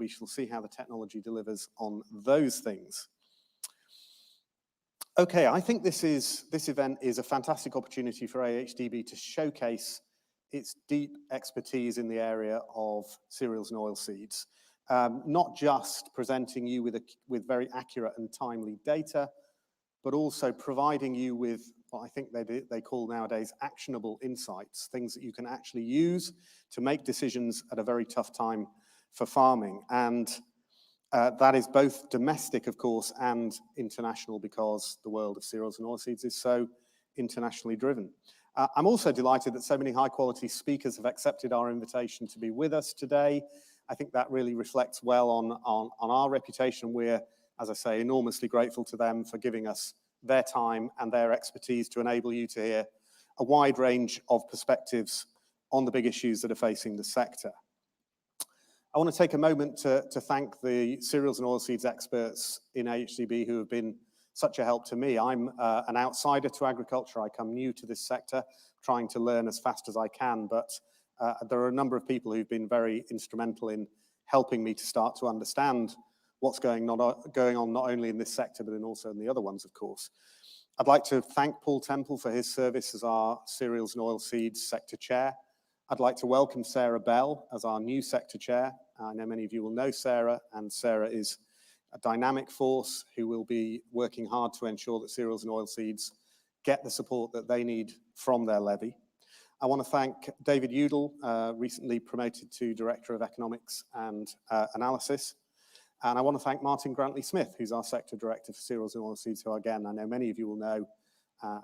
we shall see how the technology delivers on those things. Okay, I think this event is a fantastic opportunity for AHDB to showcase its deep expertise in the area of cereals and oilseeds. Not just presenting you with very accurate and timely data, but also providing you with what I think they call nowadays actionable insights, things that you can actually use to make decisions at a very tough time for farming. And that is both domestic, of course, and international, because the world of cereals and oilseeds is so internationally driven. I'm also delighted that so many high-quality speakers have accepted our invitation to be with us today. I think that really reflects well on our reputation. We're, as I say, enormously grateful to them for giving us their time and their expertise to enable you to hear a wide range of perspectives on the big issues that are facing the sector. I want to take a moment to thank the cereals and oilseeds experts in AHDB who have been such a help to me. I'm an outsider to agriculture. I come new to this sector, trying to learn as fast as I can, but there are a number of people who've been very instrumental in helping me to start to understand what's going on not only in this sector, but also in the other ones, of course. I'd like to thank Paul Temple for his service as our cereals and oilseeds sector chair. I'd like to welcome Sarah Bell as our new sector chair. I know many of you will know Sarah, and Sarah is a dynamic force who will be working hard to ensure that cereals and oilseeds get the support that they need from their levy. I want to thank David Udall, recently promoted to Director of Economics and Analysis. And I want to thank Martin Grantley-Smith, who's our Sector Director for Cereals and Oilseeds, who again, I know many of you will know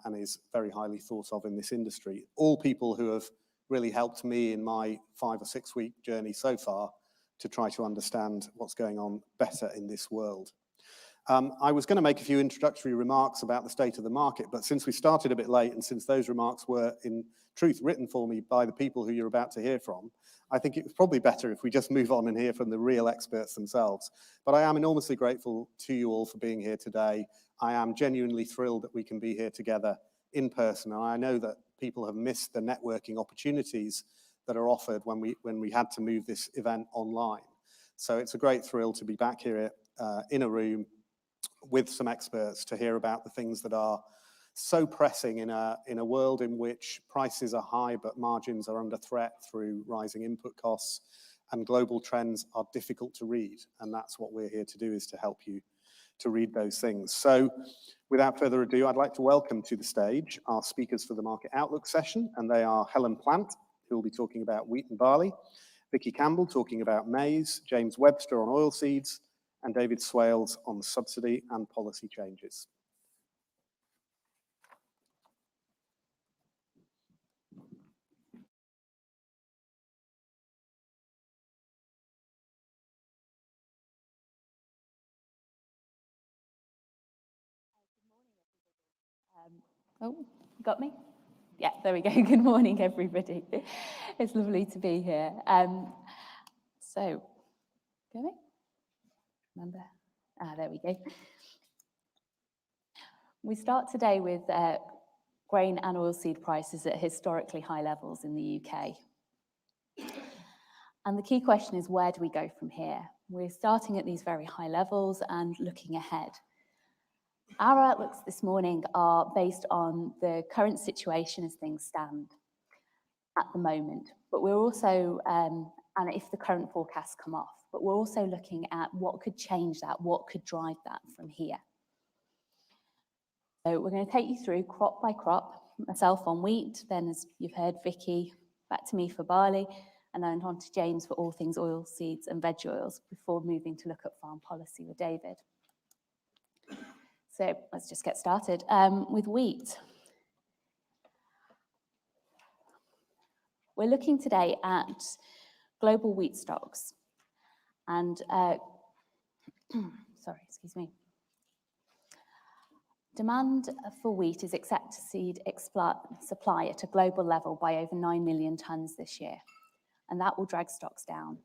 and is very highly thought of in this industry. All people who have really helped me in my 5 or 6 week journey so far to try to understand what's going on better in this world. I was going to make a few introductory remarks about the state of the market, but since we started a bit late and since those remarks were in truth written for me by the people who you're about to hear from, I think it was probably better if we just move on and hear from the real experts themselves. But I am enormously grateful to you all for being here today. I am genuinely thrilled that we can be here together in person, and I know that people have missed the networking opportunities that are offered when we had to move this event online. So it's a great thrill to be back here in a room with some experts to hear about the things that are so pressing in a world in which prices are high but margins are under threat through rising input costs and global trends are difficult to read. And that's what we're here to do, is to help you to read those things. So without further ado, I'd like to welcome to the stage our speakers for the Market Outlook session, and they are Helen Plant, who will be talking about wheat and barley, Vicky Campbell talking about maize, James Webster on oilseeds, and David Swales on subsidy and policy changes. Oh, you got me? Yeah, there we go. Good morning, everybody. It's lovely to be here. So, go remember? There we go. We start today with grain and oilseed prices at historically high levels in the UK. And the key question is, where do we go from here? We're starting at these very high levels and looking ahead. Our outlooks this morning are based on the current situation as things stand at the moment, but we're also, and if the current forecasts come off, but we're also looking at what could change that, what could drive that from here. So we're going to take you through crop by crop, myself on wheat, then as you've heard Vicky, back to me for barley, and then on to James for all things oilseeds and veg oils before moving to look at farm policy with David. So let's just get started with wheat. We're looking today at global wheat stocks. And, sorry, excuse me. Demand for wheat is expected to exceed supply at a global level by over 9 million tonnes this year. And that will drag stocks down,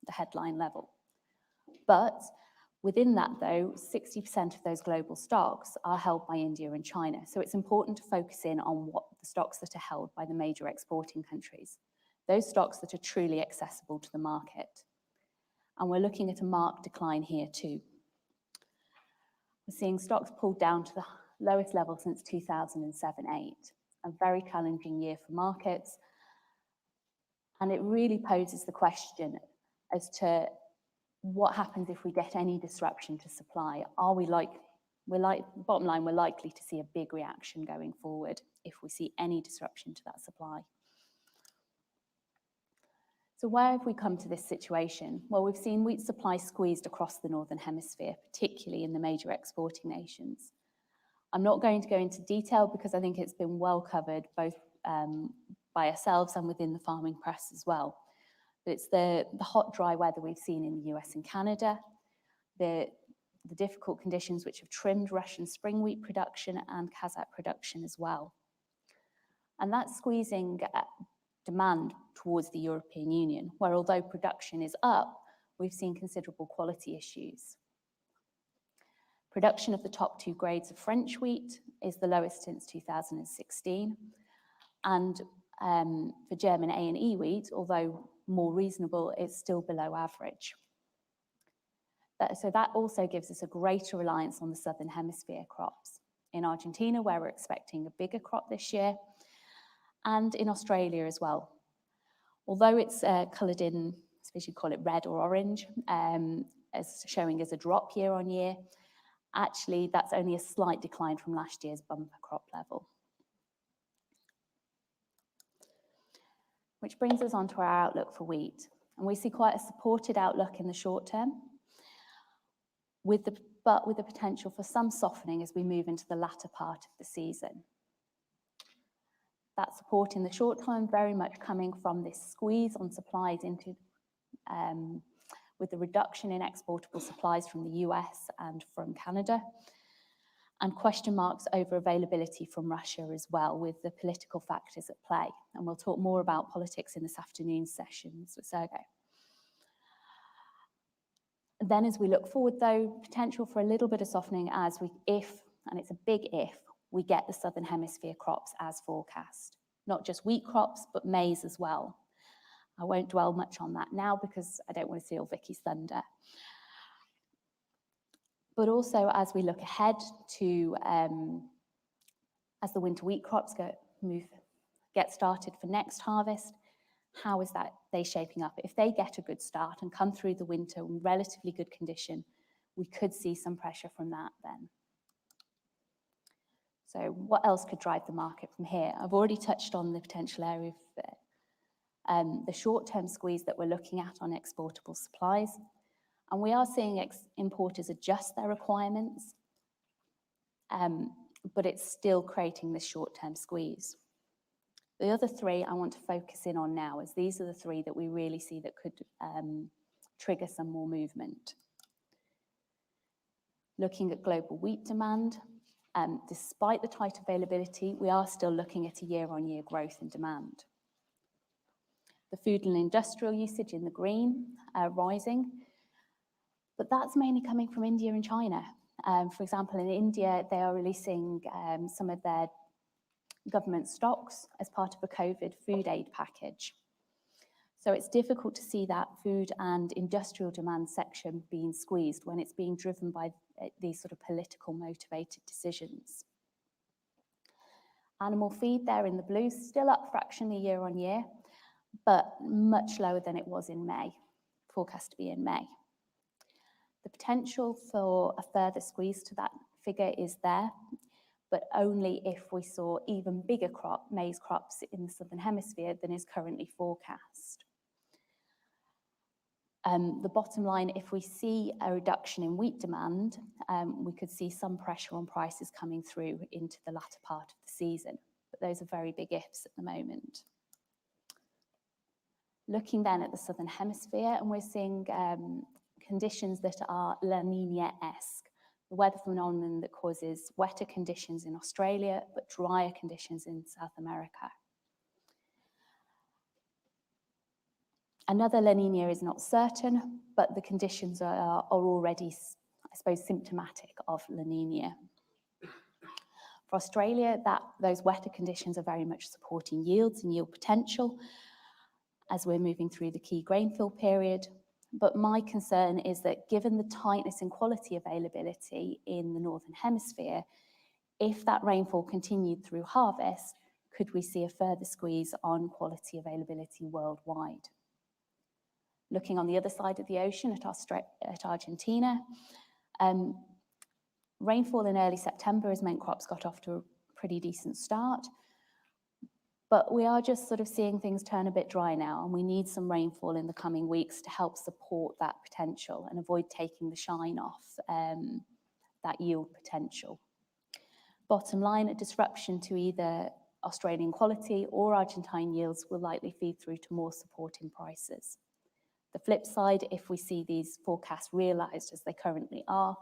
the headline level. But within that, though, 60% of those global stocks are held by India and China. So it's important to focus in on what the stocks that are held by the major exporting countries, those stocks that are truly accessible to the market. And we're looking at a marked decline here too. We're seeing stocks pulled down to the lowest level since 2007-8, a very challenging year for markets. And it really poses the question as to what happens if we get any disruption to supply. Bottom line, we're likely to see a big reaction going forward if we see any disruption to that supply. So where have we come to this situation? Well, we've seen wheat supply squeezed across the Northern Hemisphere, particularly in the major exporting nations. I'm not going to go into detail because I think it's been well covered both by ourselves and within the farming press as well. But it's the hot, dry weather we've seen in the US and Canada, the difficult conditions which have trimmed Russian spring wheat production and Kazakh production as well. And that's squeezing demand towards the European Union, where although production is up, we've seen considerable quality issues. Production of the top 2 grades of French wheat is the lowest since 2016. And for German A and E wheat, although more reasonable, it's still below average. So that also gives us a greater reliance on the Southern Hemisphere crops. In Argentina, where we're expecting a bigger crop this year, and in Australia as well. Although it's coloured in, I suppose you'd call it red or orange, as showing as a drop year on year, actually that's only a slight decline from last year's bumper crop level. Which brings us on to our outlook for wheat. And we see quite a supported outlook in the short term, but with the potential for some softening as we move into the latter part of the season. That support in the short term very much coming from this squeeze on supplies into, with the reduction in exportable supplies from the US and from Canada, and question marks over availability from Russia as well, with the political factors at play. And we'll talk more about politics in this afternoon's sessions with Sergey. Then as we look forward though, potential for a little bit of softening as and it's a big if, we get the Southern Hemisphere crops as forecast. Not just wheat crops, but maize as well. I won't dwell much on that now because I don't want to steal Vicky's thunder. But also as we look ahead to, as the winter wheat crops get started for next harvest, how is they shaping up? If they get a good start and come through the winter in relatively good condition, we could see some pressure from that then. So what else could drive the market from here? I've already touched on the potential area of the short-term squeeze that we're looking at on exportable supplies. And we are seeing importers adjust their requirements, but it's still creating this short-term squeeze. The other 3 I want to focus in on now, as these are the 3 that we really see that could trigger some more movement. Looking at global wheat demand, despite the tight availability, we are still looking at a year-on-year growth in demand. The food and industrial usage in the green rising, but that's mainly coming from India and China. For example, in India, they are releasing some of their government stocks as part of a COVID food aid package. So it's difficult to see that food and industrial demand section being squeezed when it's being driven by these sort of political motivated decisions. Animal feed there in the blue, still up fractionally year on year, but much lower than it was in May, forecast to be in May. The potential for a further squeeze to that figure is there, but only if we saw even bigger maize crops in the Southern Hemisphere than is currently forecast. The bottom line, if we see a reduction in wheat demand, we could see some pressure on prices coming through into the latter part of the season. But those are very big ifs at the moment. Looking then at the Southern Hemisphere, and we're seeing conditions that are La Nina-esque, the weather phenomenon that causes wetter conditions in Australia, but drier conditions in South America. Another La Nina is not certain, but the conditions are already, I suppose, symptomatic of La Nina. For Australia, those wetter conditions are very much supporting yields and yield potential as we're moving through the key grain fill period. But my concern is that given the tightness in quality availability in the Northern Hemisphere, if that rainfall continued through harvest, could we see a further squeeze on quality availability worldwide? Looking on the other side of the ocean at Argentina, rainfall in early September has meant crops got off to a pretty decent start, but we are just sort of seeing things turn a bit dry now, and we need some rainfall in the coming weeks to help support that potential and avoid taking the shine off that yield potential. Bottom line, a disruption to either Australian quality or Argentine yields will likely feed through to more support in prices. The flip side, if we see these forecasts realised as they currently are,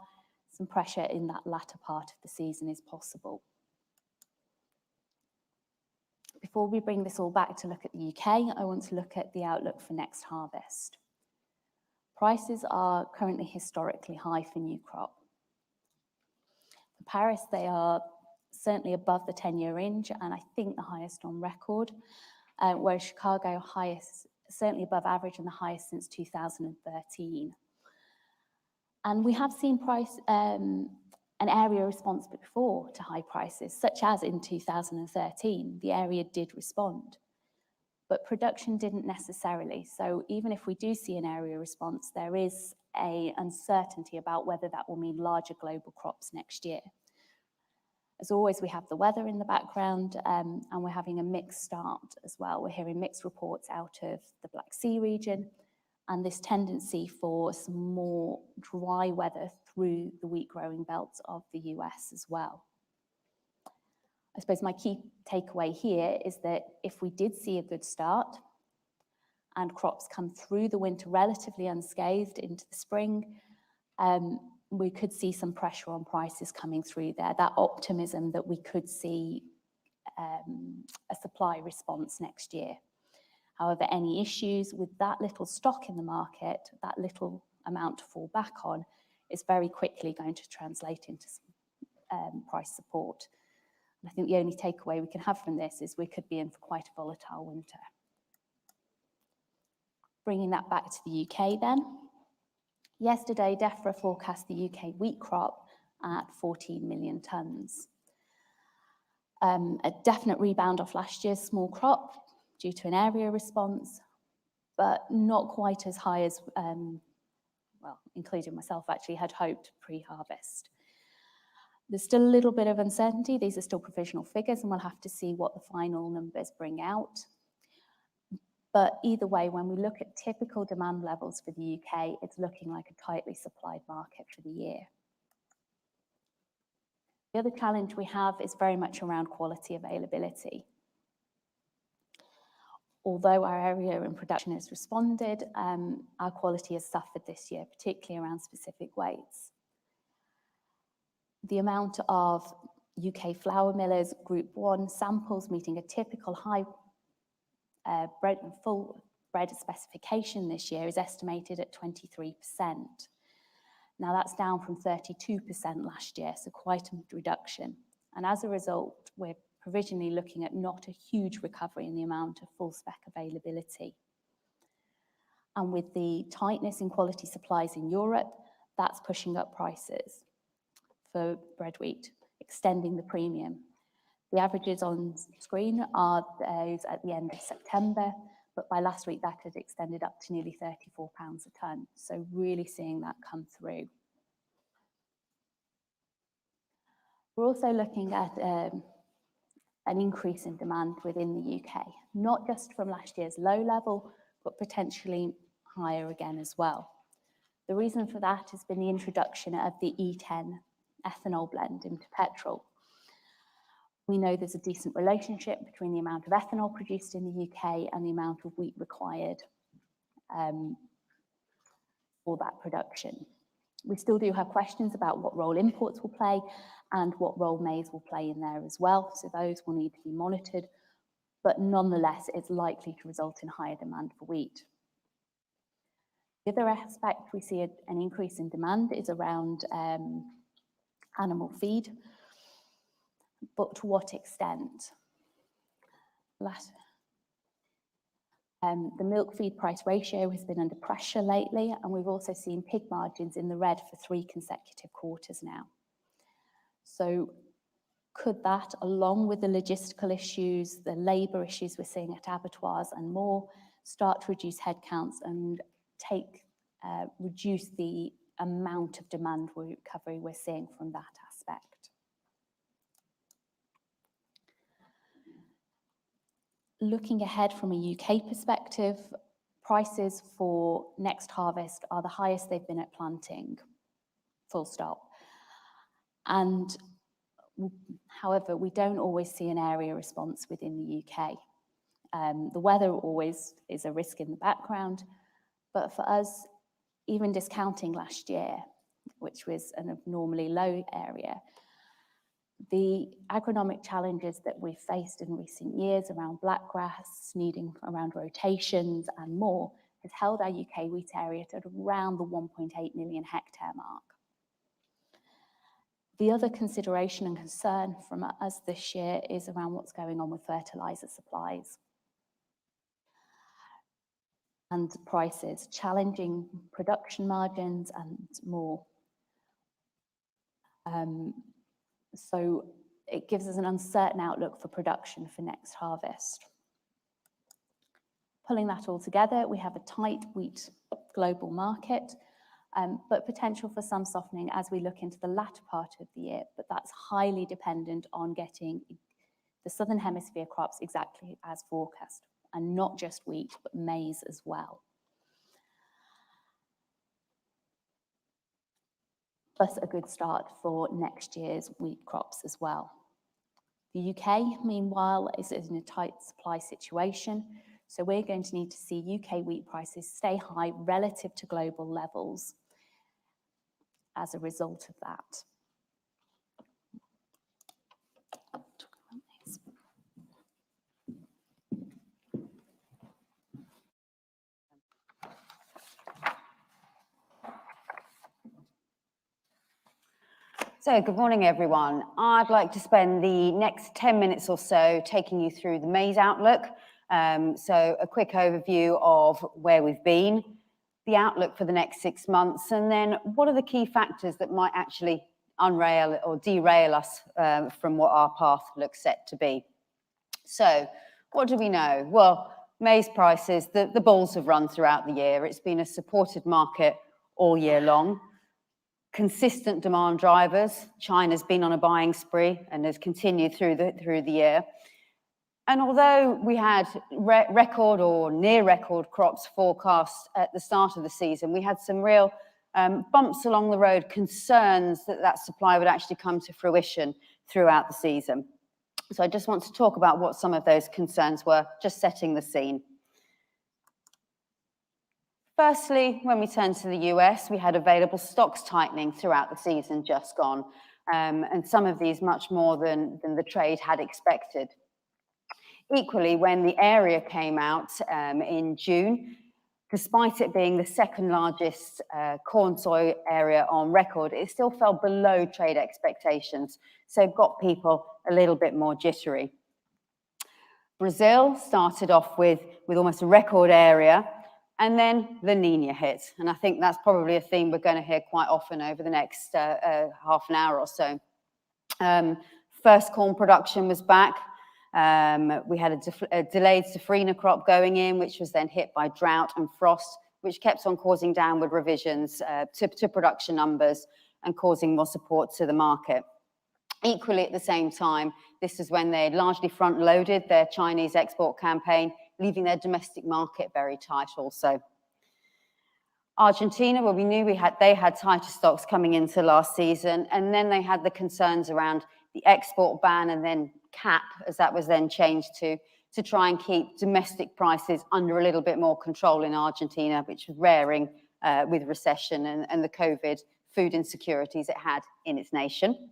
some pressure in that latter part of the season is possible. Before we bring this all back to look at the UK, I want to look at the outlook for next harvest. Prices are currently historically high for new crop. For Paris, they are certainly above the 10-year range, and I think the highest on record, whereas Chicago highest, certainly above average and the highest since 2013. And we have seen an area response before to high prices, such as in 2013, the area did respond, but production didn't necessarily. So even if we do see an area response, there is an uncertainty about whether that will mean larger global crops next year. As always, we have the weather in the background, and we're having a mixed start as well. We're hearing mixed reports out of the Black Sea region, and this tendency for some more dry weather through the wheat growing belts of the US as well. I suppose my key takeaway here is that if we did see a good start and crops come through the winter relatively unscathed into the spring, we could see some pressure on prices coming through there, that optimism that we could see a supply response next year. However, any issues with that little stock in the market, that little amount to fall back on, is very quickly going to translate into some price support. And I think the only takeaway we can have from this is we could be in for quite a volatile winter. Bringing that back to the UK then. Yesterday, DEFRA forecast the UK wheat crop at 14 million tonnes. A definite rebound off last year's small crop due to an area response, but not quite as high as, well, including myself actually, had hoped pre-harvest. There's still a little bit of uncertainty. These are still provisional figures, and we'll have to see what the final numbers bring out. But either way, when we look at typical demand levels for the UK, it's looking like a tightly supplied market for the year. The other challenge we have is very much around quality availability. Although our area and production has responded, our quality has suffered this year, particularly around specific weights. The amount of UK flour millers Group 1 samples meeting a typical high full bread specification this year is estimated at 23%. Now that's down from 32% last year, so quite a reduction. And as a result, we're provisionally looking at not a huge recovery in the amount of full spec availability. And with the tightness in quality supplies in Europe, that's pushing up prices for bread wheat, extending the premium. The averages on screen are those at the end of September, but by last week that had extended up to nearly £34 a tonne. So really seeing that come through. We're also looking at an increase in demand within the UK, not just from last year's low level, but potentially higher again as well. The reason for that has been the introduction of the E10 ethanol blend into petrol. We know there's a decent relationship between the amount of ethanol produced in the UK and the amount of wheat required for that production. We still do have questions about what role imports will play and what role maize will play in there as well, so those will need to be monitored, but nonetheless, it's likely to result in higher demand for wheat. The other aspect we see an increase in demand is around animal feed. But to what extent? The milk feed price ratio has been under pressure lately, and we've also seen pig margins in the red for 3 consecutive quarters now. So could that, along with the logistical issues, the labour issues we're seeing at abattoirs and more, start to reduce headcounts and reduce the amount of demand recovery we're seeing from that aspect? Looking ahead from a UK perspective, prices for next harvest are the highest they've been at planting, full stop. And however, we don't always see an area response within the UK. The weather always is a risk in the background, but for us, even discounting last year, which was an abnormally low area, the agronomic challenges that we've faced in recent years around blackgrass, needing around rotations and more, has held our UK wheat area at around the 1.8 million hectare mark. The other consideration and concern from us this year is around what's going on with fertiliser supplies and prices, challenging production margins and more. So it gives us an uncertain outlook for production for next harvest. Pulling that all together, we have a tight wheat global market, but potential for some softening as we look into the latter part of the year, but that's highly dependent on getting the Southern Hemisphere crops exactly as forecast, and not just wheat, but maize as well. Plus a good start for next year's wheat crops as well. The UK, meanwhile, is in a tight supply situation, so we're going to need to see UK wheat prices stay high relative to global levels as a result of that. So good morning, everyone. I'd like to spend the next 10 minutes or so taking you through the maize outlook. So a quick overview of where we've been, the outlook for the next 6 months, and then what are the key factors that might actually unrail or derail us from what our path looks set to be. So what do we know? Well, maize prices, the bulls have run throughout the year. It's been a supported market all year long. Consistent demand drivers. China's been on a buying spree and has continued through the year. And although we had record or near record crops forecast at the start of the season, we had some real bumps along the road, concerns that supply would actually come to fruition throughout the season. So I just want to talk about what some of those concerns were, just setting the scene. Firstly, when we turn to the US, we had available stocks tightening throughout the season just gone, and some of these much more than the trade had expected. Equally, when the area came out in June, despite it being the second largest corn soy area on record, it still fell below trade expectations, so got people a little bit more jittery. Brazil started off with almost a record area, and then La Nina hit. And I think that's probably a theme we're going to hear quite often over the next half an hour or so. First corn production was back. We had a delayed safrina crop going in, which was then hit by drought and frost, which kept on causing downward revisions to production numbers and causing more support to the market. Equally, at the same time, this is when they largely front-loaded their Chinese export campaign, leaving their domestic market very tight also. Argentina, well, we knew they had tighter stocks coming into last season, and then they had the concerns around the export ban and then cap, as that was then changed to try and keep domestic prices under a little bit more control in Argentina, which was raring with recession and the COVID food insecurities it had in its nation.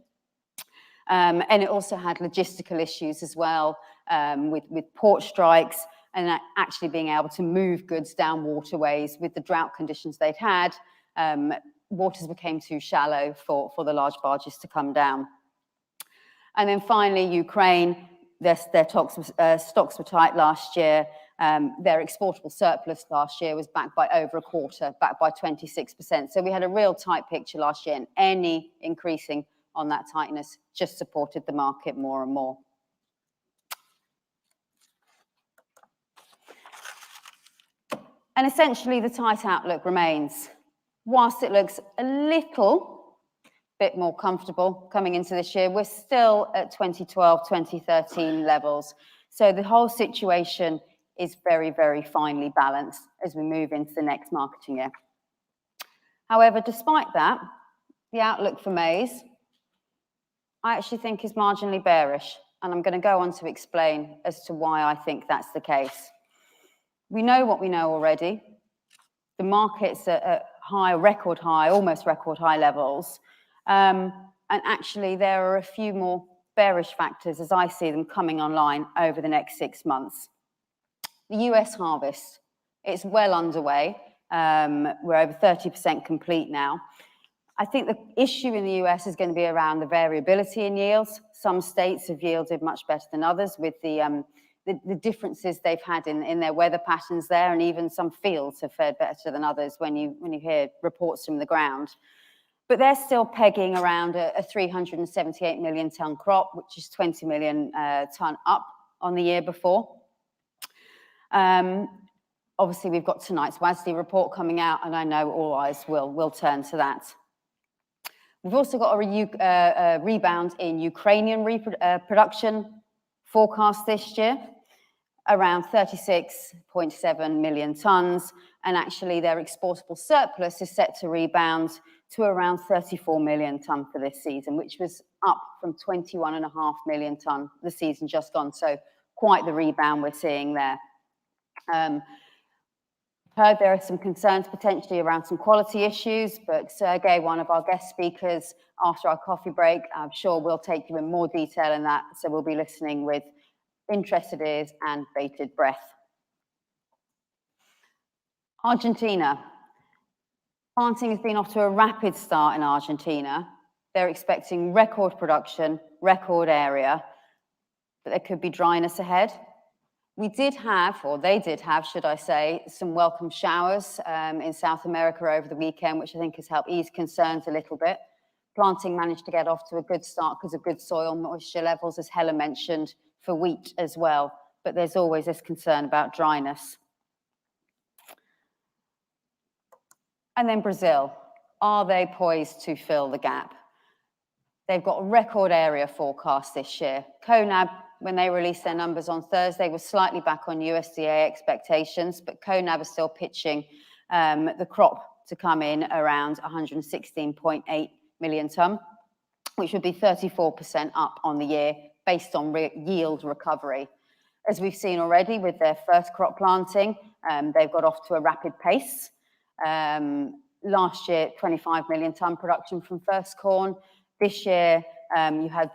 And it also had logistical issues as well, with port strikes and actually being able to move goods down waterways with the drought conditions they'd had. Waters became too shallow for the large barges to come down. And then finally, Ukraine, their stocks were tight last year, Their exportable surplus last year was backed by over a quarter, backed by 26%. So we had a real tight picture last year, and any increasing on that tightness just supported the market more and more. And essentially, the tight outlook remains. Whilst it looks a little bit more comfortable coming into this year, we're still at 2012, 2013 levels. So the whole situation is very, very finely balanced as we move into the next marketing year. However, despite that, the outlook for maize, I actually think is marginally bearish, and I'm going to go on to explain as to why I think that's the case. We know what we know already. The market's at high, record high, almost record high levels. And actually, there are a few more bearish factors as I see them coming online over the next 6 months. The US harvest, it's well underway. We're over 30% complete now. I think the issue in the US is going to be around the variability in yields. Some states have yielded much better than others with the differences they've had in their weather patterns there, and even some fields have fared better than others when you hear reports from the ground. But they're still pegging around a 378 million tonne crop, which is 20 million tonne up on the year before. Obviously, we've got tonight's WASDE report coming out, and I know all eyes will turn to that. We've also got a rebound in Ukrainian production forecast this year, around 36.7 million tonnes, and actually their exportable surplus is set to rebound to around 34 million tonne for this season, which was up from 21.5 million tonne the season just gone. So quite the rebound we're seeing there. Heard there are some concerns potentially around some quality issues, but Sergey, one of our guest speakers, after our coffee break, I'm sure will take you in more detail in that. So we'll be listening with interested ears and bated breath. Argentina. Planting has been off to a rapid start in Argentina. They're expecting record production, record area, but there could be dryness ahead. We did have, or they did have, should I say, some welcome showers in South America over the weekend, which I think has helped ease concerns a little bit. Planting managed to get off to a good start because of good soil moisture levels, as Helen mentioned, for wheat as well. But there's always this concern about dryness. And then Brazil. Are they poised to fill the gap? They've got a record area forecast this year. CONAB, when they released their numbers on Thursday, was slightly back on USDA expectations, but CONAB is still pitching the crop to come in around 116.8 million tonne, which would be 34% up on the year based on yield recovery. As we've seen already with their first crop planting, they've got off to a rapid pace. Last year, 25 million tonne production from first corn. This year, you had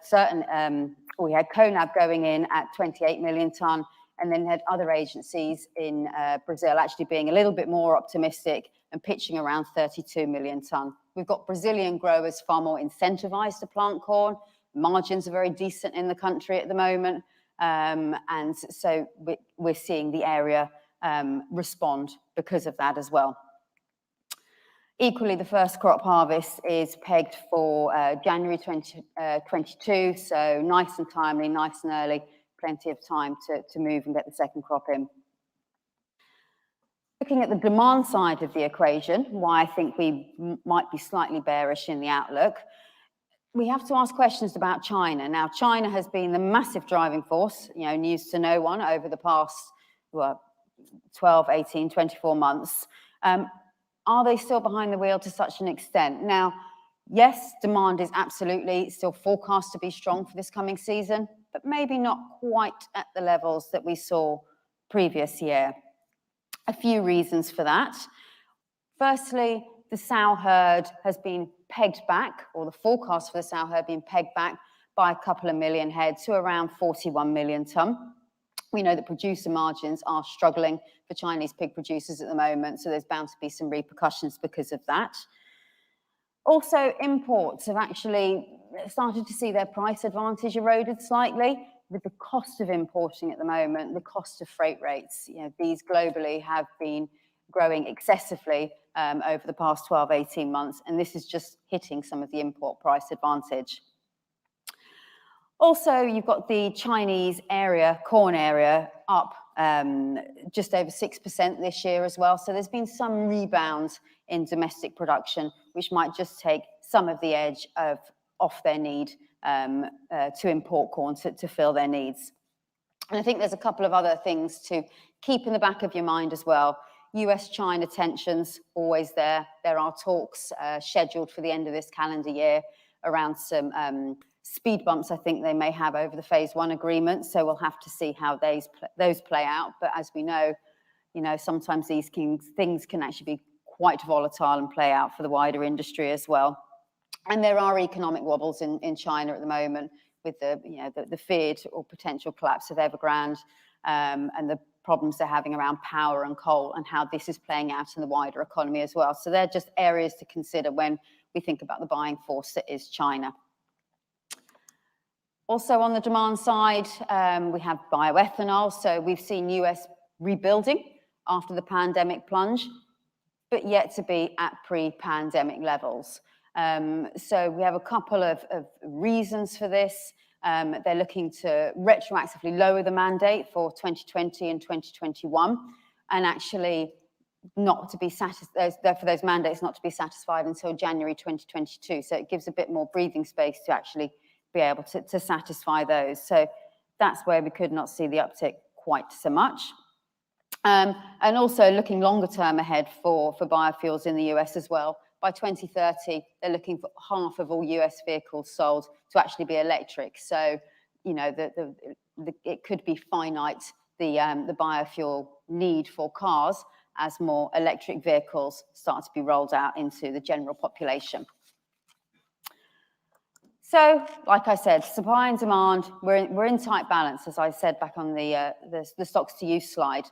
we had CONAB going in at 28 million tonne, and then had other agencies in Brazil actually being a little bit more optimistic and pitching around 32 million tonne. We've got Brazilian growers far more incentivized to plant corn. Margins are very decent in the country at the moment. And so we're seeing the area respond because of that as well. Equally, the first crop harvest is pegged for January 2022, so nice and timely, nice and early, plenty of time to move and get the second crop in. Looking at the demand side of the equation, why I think we might be slightly bearish in the outlook, we have to ask questions about China. Now, China has been the massive driving force, news to no one over the past 12, 18, 24 months. Are they still behind the wheel to such an extent? Now, yes, demand is absolutely still forecast to be strong for this coming season, but maybe not quite at the levels that we saw previous year. A few reasons for that. Firstly, the sow herd has been pegged back, or the forecast for the sow herd being pegged back by a couple of million head to around 41 million tonne. We know that producer margins are struggling for Chinese pig producers at the moment, so there's bound to be some repercussions because of that. Also, imports have actually started to see their price advantage eroded slightly. with the cost of importing at the moment, the cost of freight rates, these globally have been growing excessively over the past 12, 18 months, and this is just hitting some of the import price advantage. Also, you've got the Chinese corn area up just over 6% this year as well. So there's been some rebound in domestic production, which might just take some of the edge off their need to import corn to fill their needs. And I think there's a couple of other things to keep in the back of your mind as well. US-China tensions, always there. There are talks scheduled for the end of this calendar year around some speed bumps I think they may have over the phase 1 agreement. So we'll have to see how those play out. But as we know, sometimes these things can actually be quite volatile and play out for the wider industry as well. And there are economic wobbles in China at the moment with the feared or potential collapse of Evergrande and the problems they're having around power and coal and how this is playing out in the wider economy as well. So they're just areas to consider when we think about the buying force that is China. Also on the demand side, we have bioethanol. So we've seen US rebuilding after the pandemic plunge, but yet to be at pre-pandemic levels. So we have a couple of reasons for this. They're looking to retroactively lower the mandate for 2020 and 2021, and actually not to be satisfied for those mandates not to be satisfied until January 2022. So it gives a bit more breathing space to actually be able to satisfy those. So that's where we could not see the uptick quite so much. And also looking longer term ahead for biofuels in the US as well. By 2030, they're looking for half of all US vehicles sold to actually be electric. So, it could be finite, the biofuel need for cars as more electric vehicles start to be rolled out into the general population. So, like I said, supply and demand, we're in tight balance, as I said back on the stocks to use slide.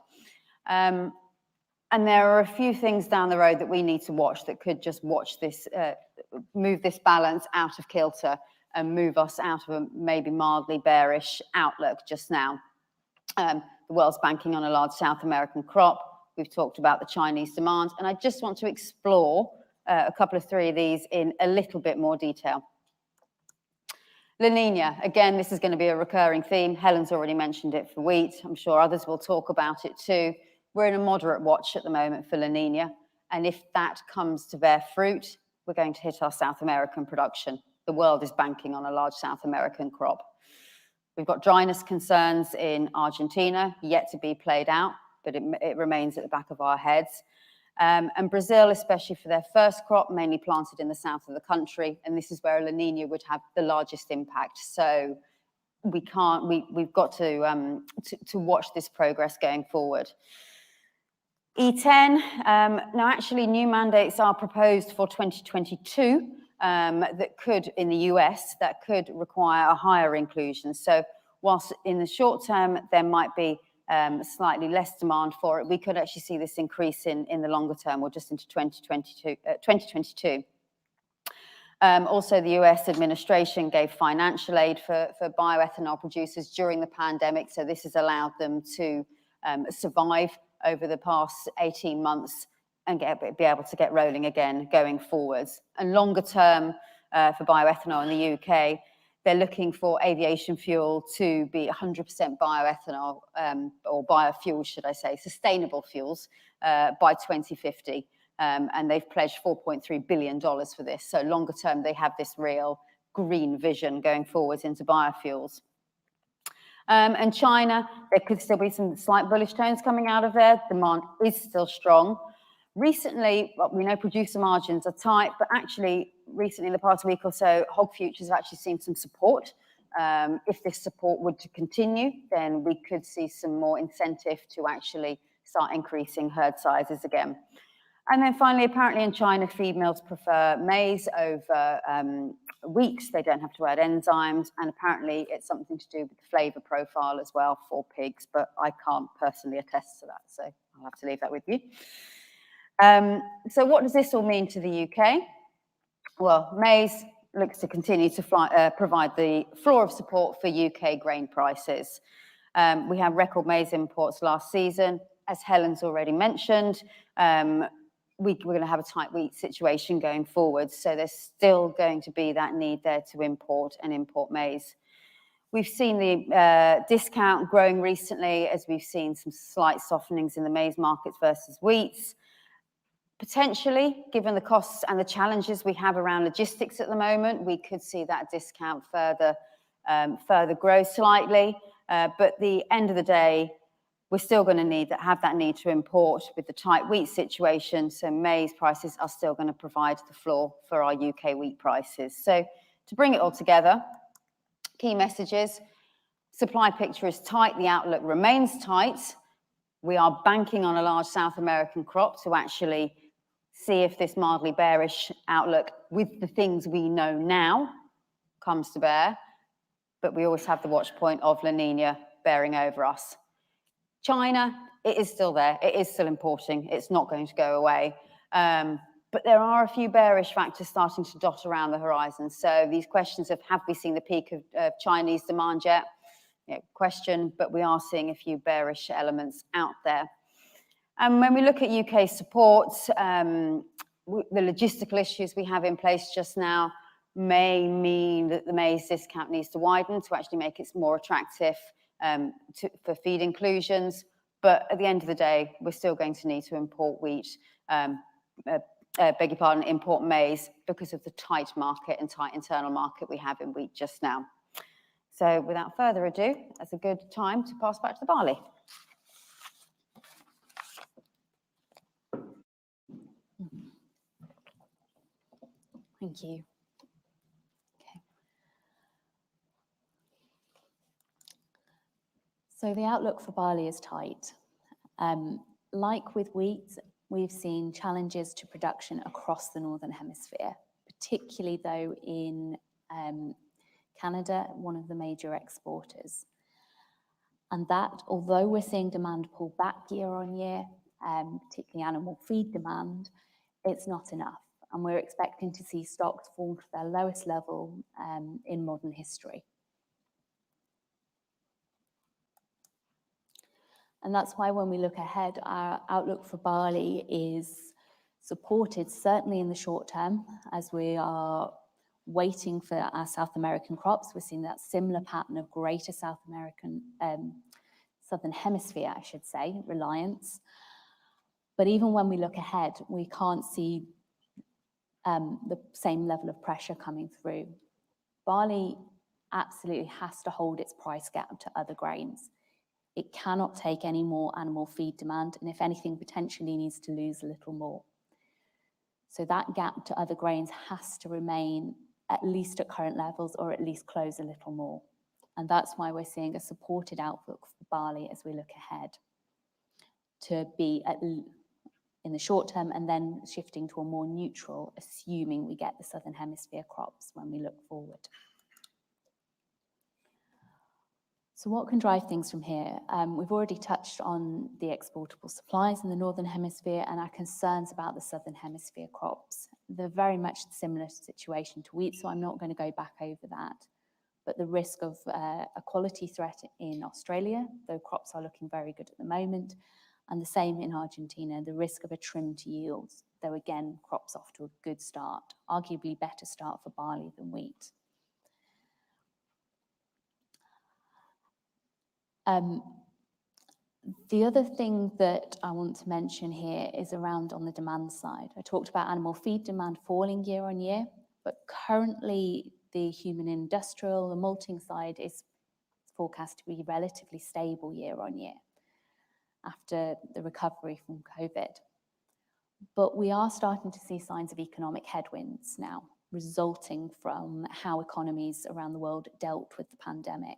And there are a few things down the road that we need to watch that could just move this balance out of kilter and move us out of a maybe mildly bearish outlook just now. The world's banking on a large South American crop. We've talked about the Chinese demand, and I just want to explore three of these in a little bit more detail. La Nina, again, this is going to be a recurring theme. Helen's already mentioned it for wheat. I'm sure others will talk about it too. We're in a moderate watch at the moment for La Nina, and if that comes to bear fruit, we're going to hit our South American production. The world is banking on a large South American crop. We've got dryness concerns in Argentina, yet to be played out, but it remains at the back of our heads. And Brazil, especially for their first crop, mainly planted in the south of the country, and this is where La Nina would have the largest impact. So we've got to watch this progress going forward. E10, now actually new mandates are proposed for 2022 that could, in the US, that could require a higher inclusion. So whilst in the short term, there might be slightly less demand for it, we could actually see this increase in the longer term or just into 2022. Also, the US administration gave financial aid for bioethanol producers during the pandemic. So this has allowed them to survive over the past 18 months and be able to get rolling again going forwards. And longer term for bioethanol in the UK, they're looking for aviation fuel to be 100% bioethanol or biofuels, should I say, sustainable fuels by 2050. And they've pledged $4.3 billion for this. So longer term, they have this real green vision going forwards into biofuels. And China, there could still be some slight bullish tones coming out of there. Demand is still strong. Recently, well, we know producer margins are tight, but actually recently in the past week or so, hog futures have actually seen some support. If this support would to continue, then we could see some more incentive to actually start increasing herd sizes again. And then finally, apparently in China, feed mills prefer maize over wheat. They don't have to add enzymes. And apparently it's something to do with the flavor profile as well for pigs, but I can't personally attest to that. So I'll have to leave that with you. So what does this all mean to the UK? Well, maize looks to continue to provide the floor of support for UK grain prices. We had record maize imports last season. As Helen's already mentioned, we're going to have a tight wheat situation going forward. So there's still going to be that need there to import maize. We've seen the discount growing recently as we've seen some slight softenings in the maize markets versus wheats. Potentially, given the costs and the challenges we have around logistics at the moment, we could see that discount further grow slightly. But at the end of the day, we're still going to have that need to import with the tight wheat situation. So maize prices are still going to provide the floor for our UK wheat prices. So to bring it all together, key messages: supply picture is tight, the outlook remains tight. We are banking on a large South American crop to actually see if this mildly bearish outlook with the things we know now comes to bear. But we always have the watch point of La Nina bearing over us. China, it is still there. It is still importing. It's not going to go away. But there are a few bearish factors starting to dot around the horizon. So these questions of, have we seen the peak of Chinese demand yet? Question, but we are seeing a few bearish elements out there. And when we look at UK support, the logistical issues we have in place just now may mean that the maize discount needs to widen to actually make it more attractive for feed inclusions. But at the end of the day, we're still going to need to import wheat, import maize because of the tight market and tight internal market we have in wheat just now. So without further ado, that's a good time to pass back to the barley. Thank you. Okay. So the outlook for barley is tight. Like with wheat, we've seen challenges to production across the Northern Hemisphere, particularly though in Canada, one of the major exporters. And that, although we're seeing demand pull back year on year, particularly animal feed demand, it's not enough. And we're expecting to see stocks fall to their lowest level in modern history. And that's why when we look ahead, our outlook for barley is supported, certainly in the short term, as we are waiting for our South American crops. We're seeing that similar pattern of greater South American, Southern Hemisphere, I should say, reliance. But even when we look ahead, we can't see the same level of pressure coming through. Barley absolutely has to hold its price gap to other grains. It cannot take any more animal feed demand, and if anything, potentially needs to lose a little more. So that gap to other grains has to remain at least at current levels, or at least close a little more. And that's why we're seeing a supported outlook for barley as we look ahead, to be in the short term, and then shifting to a more neutral, assuming we get the Southern Hemisphere crops when we look forward. So what can drive things from here? We've already touched on the exportable supplies in the Northern Hemisphere and our concerns about the Southern Hemisphere crops. They're very much a similar situation to wheat, so I'm not going to go back over that. But the risk of a quality threat in Australia, though crops are looking very good at the moment, and the same in Argentina, the risk of a trim to yields, though again, crops off to a good start, arguably better start for barley than wheat. The other thing that I want to mention here is around on the demand side. I talked about animal feed demand falling year on year, but currently the human industrial, the malting side is forecast to be relatively stable year on year after the recovery from COVID. But we are starting to see signs of economic headwinds now, resulting from how economies around the world dealt with the pandemic.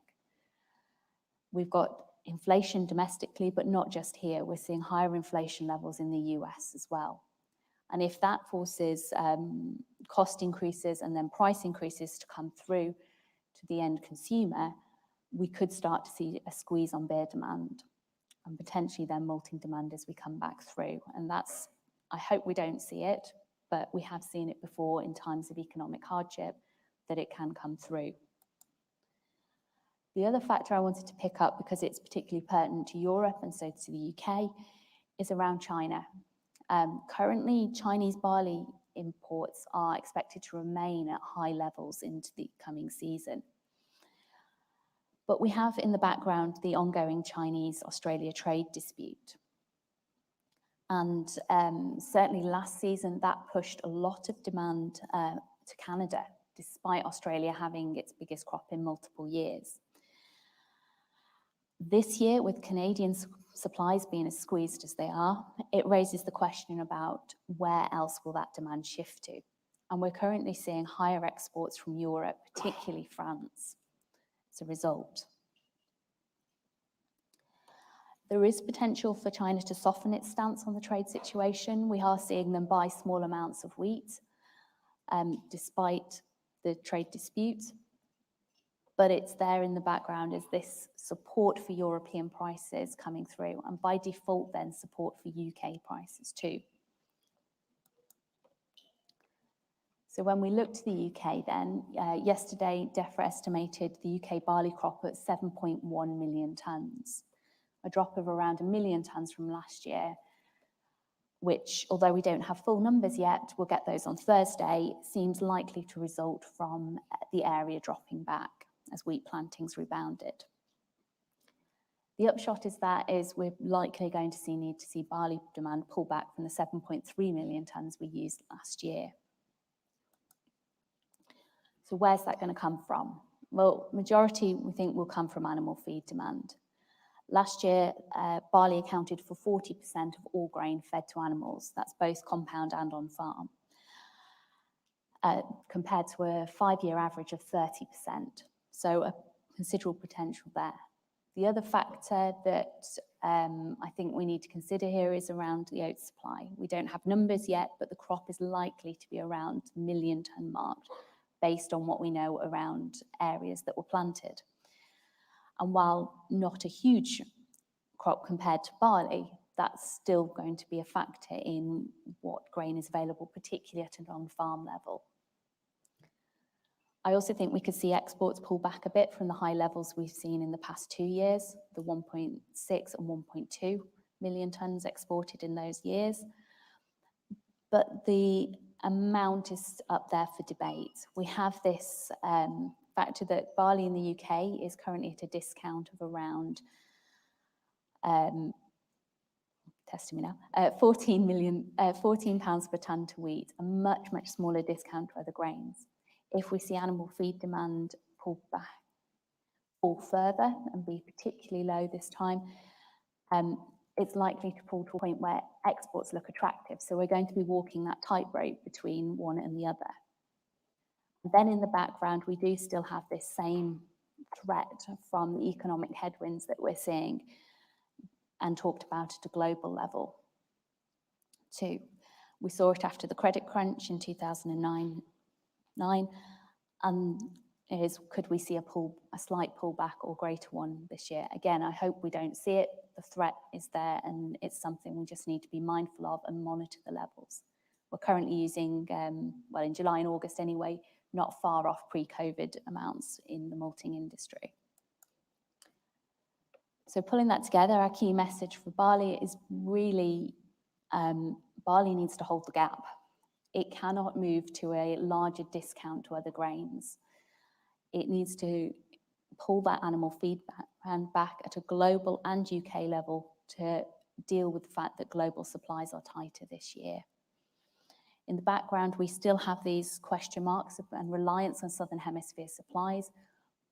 We've got inflation domestically, but not just here. We're seeing higher inflation levels in the US as well. And if that forces cost increases and then price increases to come through to the end consumer, we could start to see a squeeze on beer demand and potentially then malting demand as we come back through. And that's, I hope we don't see it, but we have seen it before in times of economic hardship that it can come through. The other factor I wanted to pick up, because it's particularly pertinent to Europe and so to the UK, is around China. Currently, Chinese barley imports are expected to remain at high levels into the coming season. But we have in the background the ongoing Chinese-Australia trade dispute. And certainly last season, that pushed a lot of demand to Canada, despite Australia having its biggest crop in multiple years. This year, with Canadian supplies being as squeezed as they are, it raises the question about where else will that demand shift to? And we're currently seeing higher exports from Europe, particularly France, as a result. There is potential for China to soften its stance on the trade situation. We are seeing them buy small amounts of wheat, despite the trade dispute. But it's there in the background as this support for European prices coming through, and by default then support for UK prices too. So when we look to the UK then, yesterday DEFRA estimated the UK barley crop at 7.1 million tonnes, a drop of around 1 million tonnes from last year, which, although we don't have full numbers yet, we'll get those on Thursday, seems likely to result from the area dropping back as wheat plantings rebounded. The upshot is we're likely going to need to see barley demand pull back from the 7.3 million tonnes we used last year. So where's that going to come from? Well, majority we think will come from animal feed demand. Last year, barley accounted for 40% of all grain fed to animals. That's both compound and on farm, compared to a 5-year average of 30%. So a considerable potential there. The other factor that I think we need to consider here is around the oat supply. We don't have numbers yet, but the crop is likely to be around the 1 million tonne mark based on what we know around areas that were planted. And while not a huge crop compared to barley, that's still going to be a factor in what grain is available, particularly at an on-farm level. I also think we could see exports pull back a bit from the high levels we've seen in the past 2 years, the 1.6 and 1.2 million tonnes exported in those years. But the amount is up there for debate. We have this factor that barley in the UK is currently at a discount of around, testing me now, 14 pounds per tonne to wheat, a much, much smaller discount to other grains. If we see animal feed demand fall further and be particularly low this time, it's likely to fall to a point where exports look attractive. So we're going to be walking that tightrope between one and the other. And then in the background, we do still have this same threat from the economic headwinds that we're seeing and talked about at a global level too. We saw it after the credit crunch in 2009, and could we see a slight pullback or greater one this year? Again, I hope we don't see it. The threat is there, and it's something we just need to be mindful of and monitor the levels. We're currently using, well, in July and August anyway, not far off pre-COVID amounts in the malting industry. So pulling that together, our key message for barley is really barley needs to hold the gap. It cannot move to a larger discount to other grains. It needs to pull that animal feed back at a global and UK level to deal with the fact that global supplies are tighter this year. In the background, we still have these question marks and reliance on Southern Hemisphere supplies,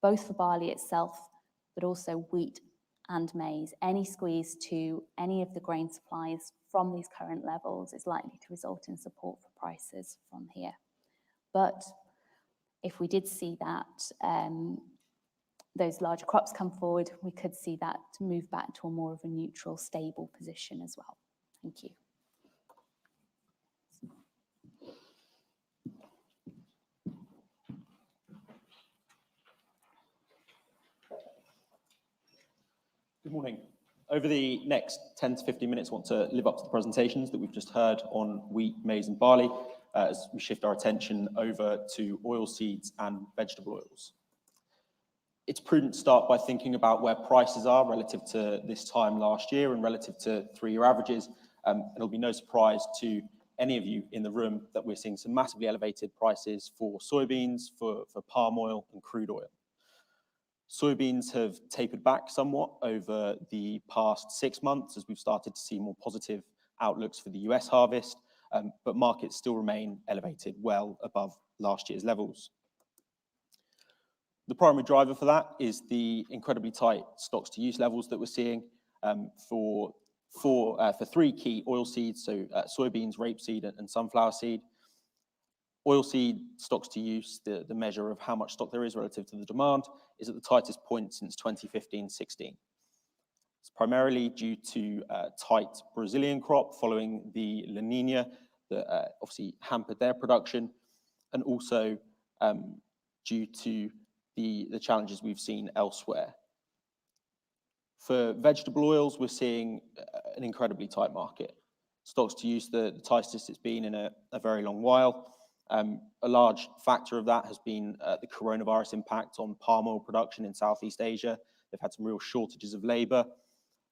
both for barley itself, but also wheat and maize. Any squeeze to any of the grain supplies from these current levels is likely to result in support for prices from here. But if we did see that, those larger crops come forward, we could see that move back to a more of a neutral, stable position as well. Thank you. Good morning. Over the next 10 to 15 minutes, I want to live up to the presentations that we've just heard on wheat, maize and barley. as we shift our attention over to oilseeds and vegetable oils. It's prudent to start by thinking about where prices are relative to this time last year and relative to three-year averages. It'll be no surprise to any of you in the room that we're seeing some massively elevated prices for soybeans, for palm oil and crude oil. Soybeans have tapered back somewhat over the past 6 months as we've started to see more positive outlooks for the US harvest, but markets still remain elevated well above last year's levels. The primary driver for that is the incredibly tight stocks to use levels that we're seeing for three key oilseeds, so soybeans, rapeseed, and sunflower seed. Oilseed stocks to use, the measure of how much stock there is relative to the demand, is at the tightest point since 2015-16. It's primarily due to tight Brazilian crop following the La Nina that obviously hampered their production, and also due to the challenges we've seen elsewhere. For vegetable oils, we're seeing an incredibly tight market. Stocks to use, the tightest it's been in a very long while. A large factor of that has been the coronavirus impact on palm oil production in Southeast Asia. They've had some real shortages of labor,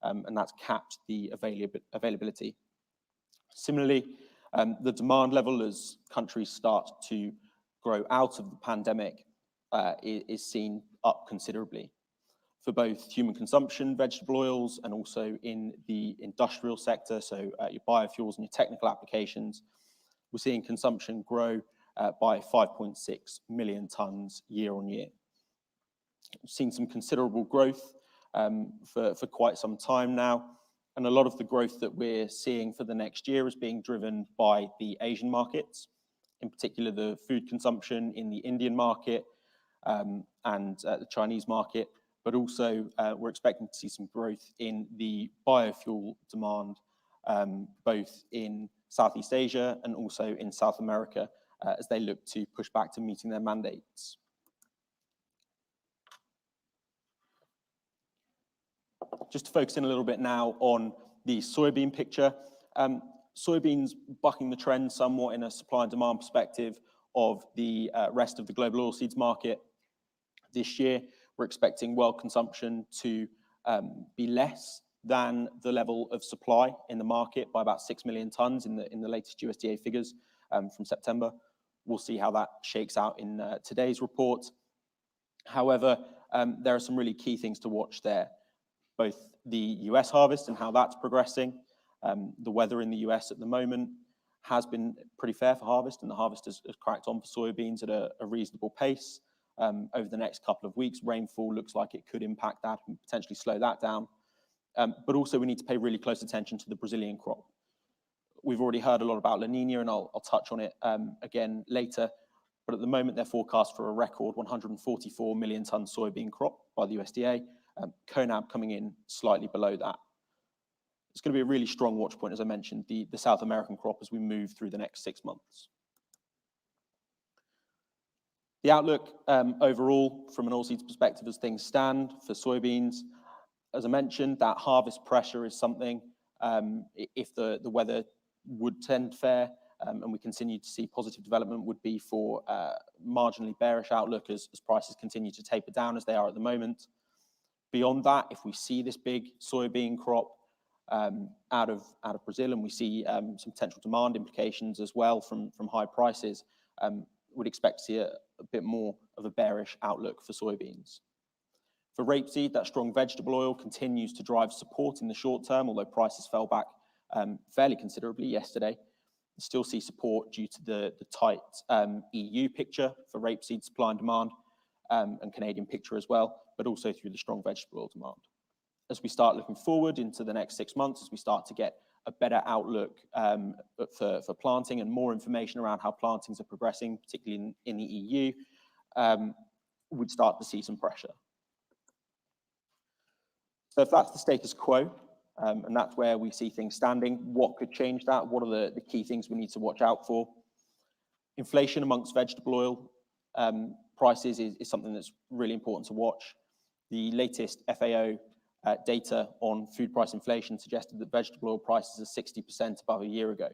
and that's capped the availability. Similarly, the demand level as countries start to grow out of the pandemic is seen up considerably. For both human consumption, vegetable oils, and also in the industrial sector, so your biofuels and your technical applications, we're seeing consumption grow by 5.6 million tonnes year on year. We've seen some considerable growth for quite some time now, and a lot of the growth that we're seeing for the next year is being driven by the Asian markets, in particular the food consumption in the Indian market and the Chinese market, but also we're expecting to see some growth in the biofuel demand, both in Southeast Asia and also in South America, as they look to push back to meeting their mandates. Just to focus in a little bit now on the soybean picture. Soybeans bucking the trend somewhat in a supply and demand perspective of the rest of the global oilseeds market. This year, we're expecting world consumption to be less than the level of supply in the market by about 6 million tonnes in the latest USDA figures from September. We'll see how that shakes out in today's report. However, there are some really key things to watch there. Both the US harvest and how that's progressing. The weather in the US at the moment has been pretty fair for harvest, and the harvest has cracked on for soybeans at a reasonable pace. Over the next couple of weeks, rainfall looks like it could impact that and potentially slow that down. But also we need to pay really close attention to the Brazilian crop. We've already heard a lot about La Nina, and I'll touch on it again later. But at the moment, they're forecast for a record 144 million tonne soybean crop by the USDA, CONAB coming in slightly below that. It's going to be a really strong watch point, as I mentioned, the South American crop as we move through the next 6 months. The outlook overall from an oilseeds perspective as things stand for soybeans, as I mentioned, that harvest pressure is something, if the weather would tend fair and we continue to see positive development, would be for marginally bearish outlook as prices continue to taper down as they are at the moment. Beyond that, if we see this big soybean crop out of Brazil and we see some potential demand implications as well from high prices, would expect to see a bit more of a bearish outlook for soybeans. For rapeseed, that strong vegetable oil continues to drive support in the short term, although prices fell back fairly considerably yesterday. We still see support due to the tight EU picture for rapeseed supply and demand, and Canadian picture as well, but also through the strong vegetable oil demand. As we start looking forward into the next 6 months, as we start to get a better outlook for planting and more information around how plantings are progressing, particularly in the EU, we'd start to see some pressure. So if that's the status quo, and that's where we see things standing, what could change that? What are the key things we need to watch out for? Inflation amongst vegetable oil prices is something that's really important to watch. The latest FAO data on food price inflation suggested that vegetable oil prices are 60% above a year ago.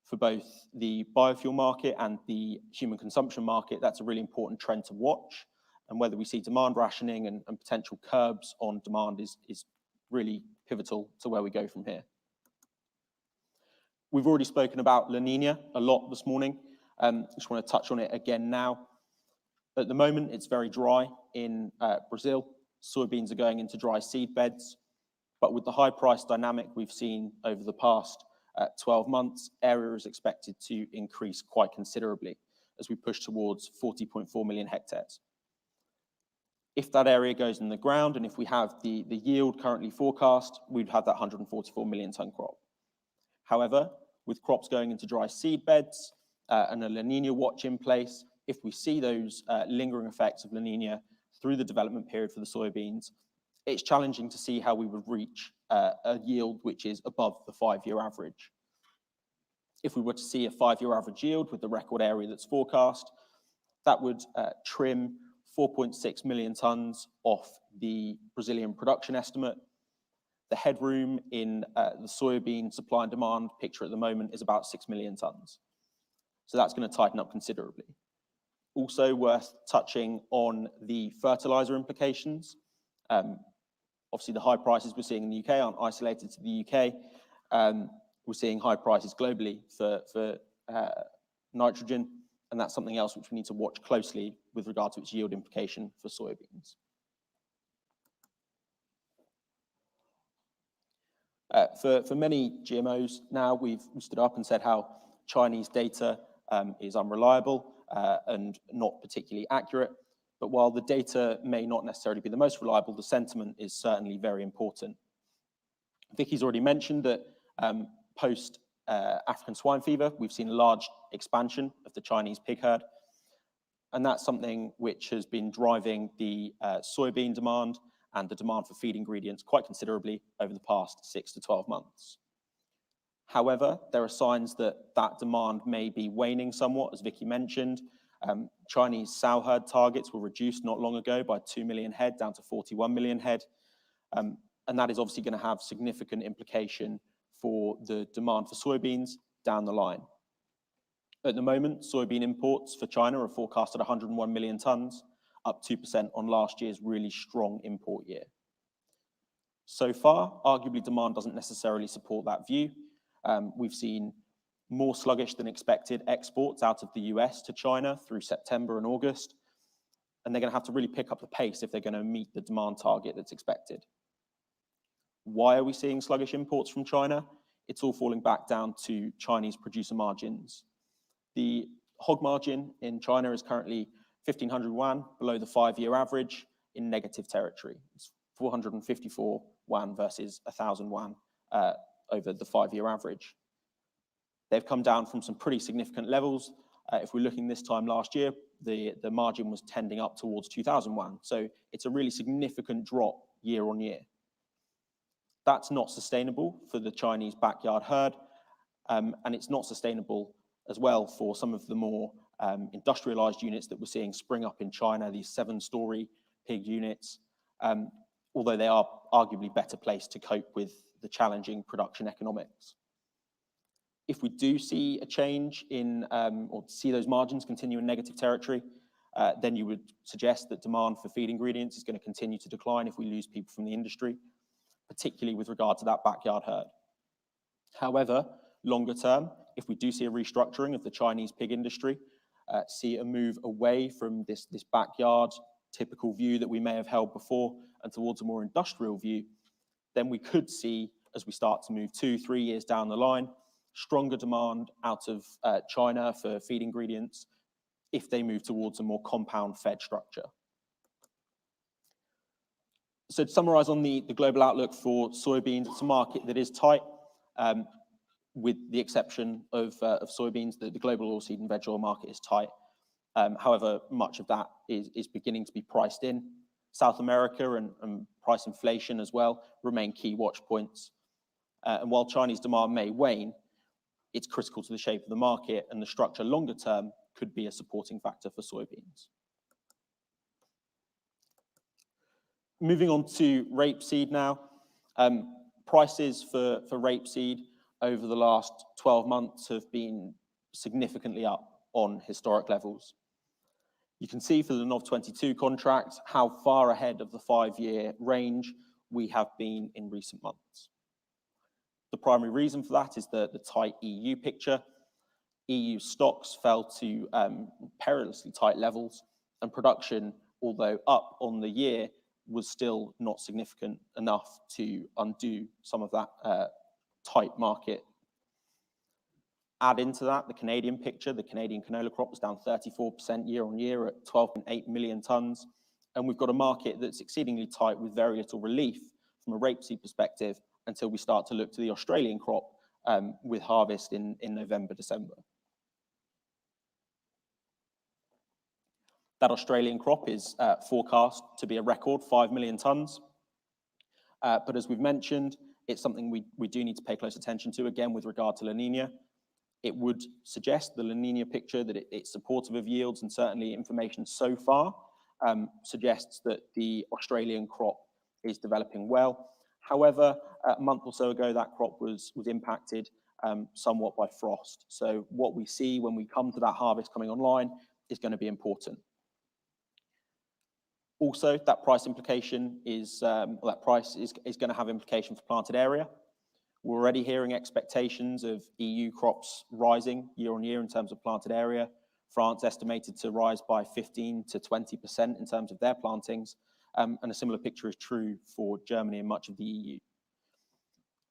for both the biofuel market and the human consumption market, that's a really important trend to watch. And whether we see demand rationing and potential curbs on demand is really pivotal to where we go from here. We've already spoken about La Nina a lot this morning. Just want to touch on it again now. At the moment, it's very dry in Brazil. Soybeans are going into dry seed beds. But with the high price dynamic we've seen over the past 12 months, area is expected to increase quite considerably as we push towards 40.4 million hectares. If that area goes in the ground, and if we have the yield currently forecast, we'd have that 144 million ton crop. However, with crops going into dry seed beds and a La Nina watch in place, if we see those lingering effects of La Nina through the development period for the soybeans, it's challenging to see how we would reach a yield which is above the 5-year average. If we were to see a 5-year average yield with the record area that's forecast, that would trim 4.6 million tons off the Brazilian production estimate. The headroom in the soybean supply and demand picture at the moment is about 6 million tons. So that's going to tighten up considerably. Also worth touching on the fertilizer implications. Obviously, the high prices we're seeing in the UK aren't isolated to the UK. We're seeing high prices globally for nitrogen, and that's something else which we need to watch closely with regard to its yield implication for soybeans. For many GMOs now, we've stood up and said how Chinese data is unreliable and not particularly accurate. But while the data may not necessarily be the most reliable, the sentiment is certainly very important. Vicky's already mentioned that post African swine fever, we've seen a large expansion of the Chinese pig herd. And that's something which has been driving the soybean demand and the demand for feed ingredients quite considerably over the past 6 to 12 months. However, there are signs that that demand may be waning somewhat, as Vicky mentioned. Chinese sow herd targets were reduced not long ago by 2 million head down to 41 million head. And that is obviously going to have significant implication for the demand for soybeans down the line. At the moment, soybean imports for China are forecast at 101 million tons, up 2% on last year's really strong import year. So far, arguably demand doesn't necessarily support that view. We've seen more sluggish than expected exports out of the US to China through September and August, and they're going to have to really pick up the pace if they're going to meet the demand target that's expected. Why are we seeing sluggish imports from China? It's all falling back down to Chinese producer margins. The hog margin in China is currently 1,500 yuan, below the 5-year average, in negative territory. It's 454 yuan versus 1,000 yuan over the 5-year average. They've come down from some pretty significant levels. If we're looking this time last year, the margin was tending up towards 2,000 yuan. So it's a really significant drop year on year. That's not sustainable for the Chinese backyard herd, and it's not sustainable as well for some of the more industrialized units that we're seeing spring up in China, these 7-story pig units, although they are arguably better placed to cope with the challenging production economics. If we do see a change in, or see those margins continue in negative territory, then you would suggest that demand for feed ingredients is going to continue to decline if we lose people from the industry, particularly with regard to that backyard herd. However, longer term, if we do see a restructuring of the Chinese pig industry, see a move away from this backyard typical view that we may have held before and towards a more industrial view, then we could see, as we start to move 2-3 years down the line, stronger demand out of China for feed ingredients if they move towards a more compound fed structure. So to summarize on the global outlook for soybeans, it's a market that is tight, with the exception of soybeans. The global oilseed and veg oil market is tight. However, much of that is beginning to be priced in. South America and price inflation as well remain key watch points. And while Chinese demand may wane, it's critical to the shape of the market, and the structure longer term could be a supporting factor for soybeans. Moving on to rapeseed now. Prices for rapeseed over the last 12 months have been significantly up on historic levels. You can see for the NOV22 contract how far ahead of the 5-year range we have been in recent months. The primary reason for that is the tight EU picture. EU stocks fell to perilously tight levels, and production, although up on the year, was still not significant enough to undo some of that tight market. Add into that the Canadian picture. The Canadian canola crop was down 34% year on year at 12.8 million tonnes. And we've got a market that's exceedingly tight with very little relief from a rapeseed perspective until we start to look to the Australian crop with harvest in November, December. That Australian crop is forecast to be a record 5 million tonnes. But as we've mentioned, it's something we do need to pay close attention to, again, with regard to La Nina. It would suggest the La Nina picture that it's supportive of yields, and certainly information so far suggests that the Australian crop is developing well. However, a month or so ago, that crop was impacted somewhat by frost. So what we see when we come to that harvest coming online is going to be important. Also, that price implication is, that price is going to have implication for planted area. We're already hearing expectations of EU crops rising year on year in terms of planted area. France estimated to rise by 15 to 20% in terms of their plantings, and a similar picture is true for Germany and much of the EU.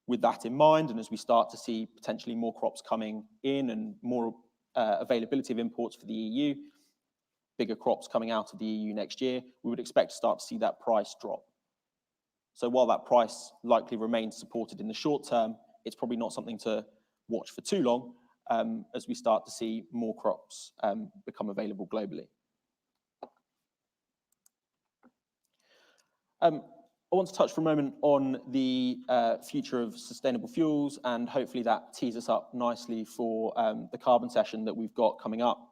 With that in mind, and as we start to see potentially more crops coming in and more availability of imports for the EU, bigger crops coming out of the EU next year, we would expect to start to see that price drop. So while that price likely remains supported in the short term, it's probably not something to watch for too long as we start to see more crops become available globally. I want to touch for a moment on the future of sustainable fuels, and hopefully that tees us up nicely for the carbon session that we've got coming up.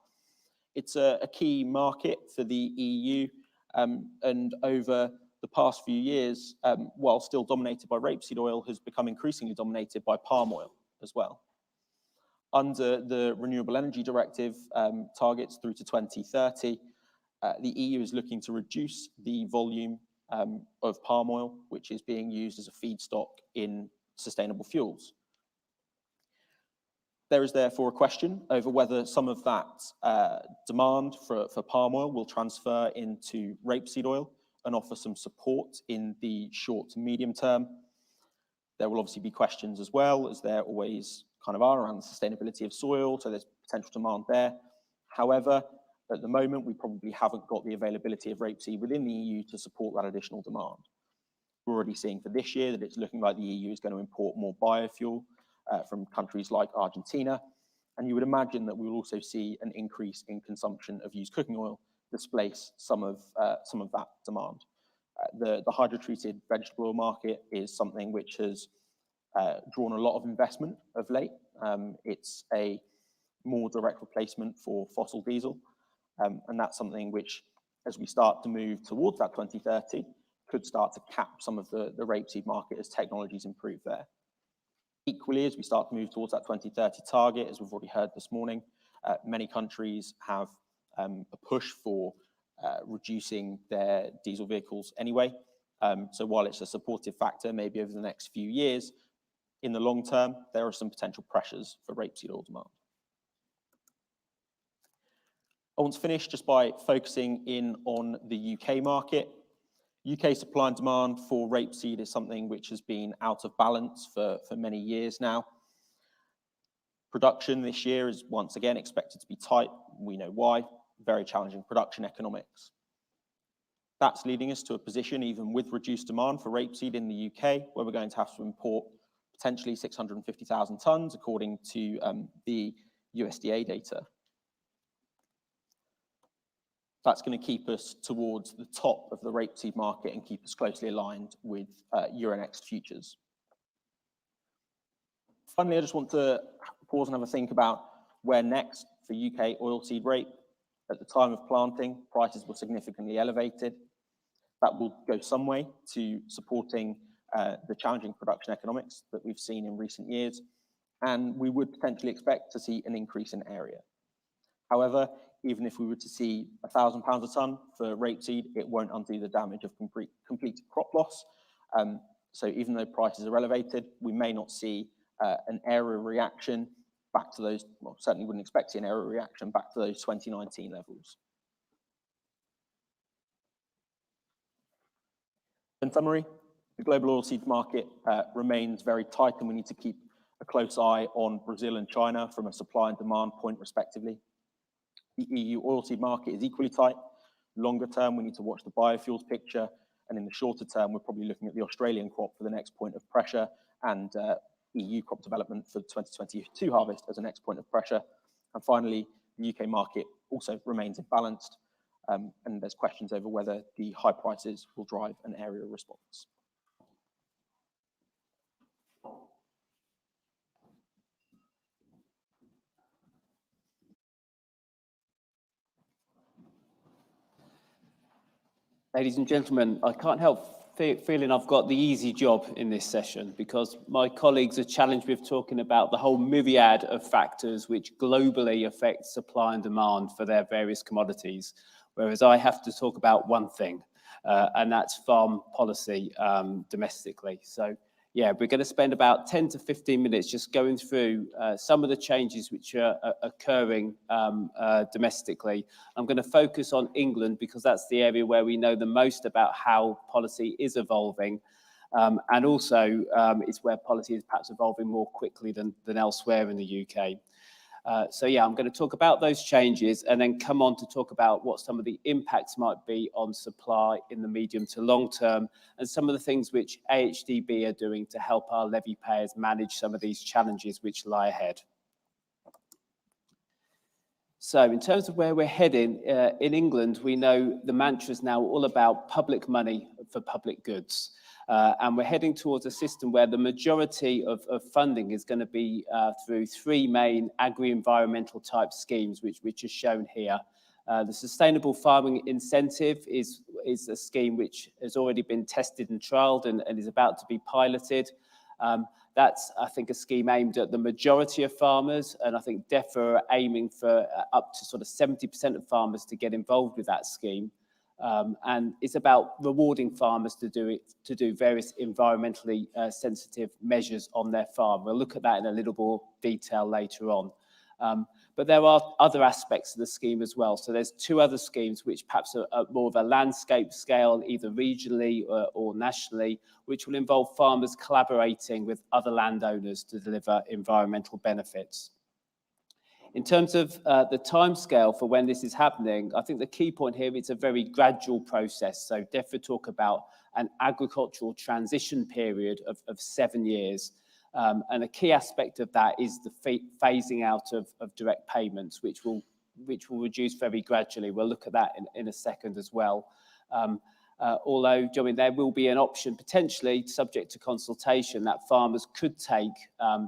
It's a key market for the EU, and over the past few years, while still dominated by rapeseed oil, has become increasingly dominated by palm oil as well. Under the Renewable Energy Directive targets through to 2030, the EU is looking to reduce the volume of palm oil, which is being used as a feedstock in sustainable fuels. There is therefore a question over whether some of that demand for palm oil will transfer into rapeseed oil and offer some support in the short to medium term. There will obviously be questions as well, as there always kind of are, around the sustainability of soil, so there's potential demand there. However, at the moment, we probably haven't got the availability of rapeseed within the EU to support that additional demand. We're already seeing for this year that it's looking like the EU is going to import more biofuel from countries like Argentina, and you would imagine that we will also see an increase in consumption of used cooking oil displace some of that demand. The hydrotreated vegetable oil market is something which has drawn a lot of investment of late. It's a more direct replacement for fossil diesel, and that's something which, as we start to move towards that 2030, could start to cap some of the rapeseed market as technologies improve there. Equally, as we start to move towards that 2030 target, as we've already heard this morning, many countries have a push for reducing their diesel vehicles anyway. So while it's a supportive factor, maybe over the next few years, in the long term, there are some potential pressures for rapeseed oil demand. I want to finish just by focusing in on the UK market. UK supply and demand for rapeseed is something which has been out of balance for many years now. Production this year is once again expected to be tight. We know why. Very challenging production economics. That's leading us to a position, even with reduced demand for rapeseed in the UK, where we're going to have to import potentially 650,000 tonnes, according to the USDA data. That's going to keep us towards the top of the rapeseed market and keep us closely aligned with Euronext futures. Finally, I just want to pause and have a think about where next for UK oilseed rape. At the time of planting, prices were significantly elevated. That will go some way to supporting the challenging production economics that we've seen in recent years. and we would potentially expect to see an increase in area. However, even if we were to see £1,000 a tonne for rapeseed, it won't undo the damage of complete crop loss. So even though prices are elevated, we may not see an area reaction back to those, well, certainly wouldn't expect to see an area reaction back to those 2019 levels. In summary, the global oilseeds market remains very tight, and we need to keep a close eye on Brazil and China from a supply and demand point respectively. The EU oilseed market is equally tight. Longer term, we need to watch the biofuels picture, and in the shorter term, we're probably looking at the Australian crop for the next point of pressure, and EU crop development for the 2022 harvest as a next point of pressure. And finally, the UK market also remains imbalanced, and there's questions over whether the high prices will drive an area response. Ladies and gentlemen, I can't help feeling I've got the easy job in this session, because my colleagues are challenged with talking about the whole myriad of factors which globally affect supply and demand for their various commodities, whereas I have to talk about one thing, and that's farm policy domestically. So yeah, we're going to spend about 10 to 15 minutes just going through some of the changes which are occurring domestically. I'm going to focus on England because that's the area where we know the most about how policy is evolving. And also it's where policy is perhaps evolving more quickly than elsewhere in the UK. So yeah, I'm going to talk about those changes and then come on to talk about what some of the impacts might be on supply in the medium to long term, and some of the things which AHDB are doing to help our levy payers manage some of these challenges which lie ahead. So in terms of where we're heading, in England, we know the mantra is now all about public money for public goods. And we're heading towards a system where the majority of funding is going to be through three main agri-environmental type schemes, which are shown here. The Sustainable Farming Incentive is a scheme which has already been tested and trialled and is about to be piloted. That's, I think, a scheme aimed at the majority of farmers, and I think DEFRA are aiming for up to sort of 70% of farmers to get involved with that scheme. And it's about rewarding farmers to do various environmentally sensitive measures on their farm. We'll look at that in a little more detail later on. But there are other aspects of the scheme as well. So there's two other schemes which perhaps are more of a landscape scale, either regionally or nationally, which will involve farmers collaborating with other landowners to deliver environmental benefits. In terms of the timescale for when this is happening, I think the key point here, it's a very gradual process. So DEFRA talk about an agricultural transition period of 7 years. And a key aspect of that is the phasing out of direct payments, which will reduce very gradually. We'll look at that in a second as well. Although, there will be an option potentially, subject to consultation, that farmers could take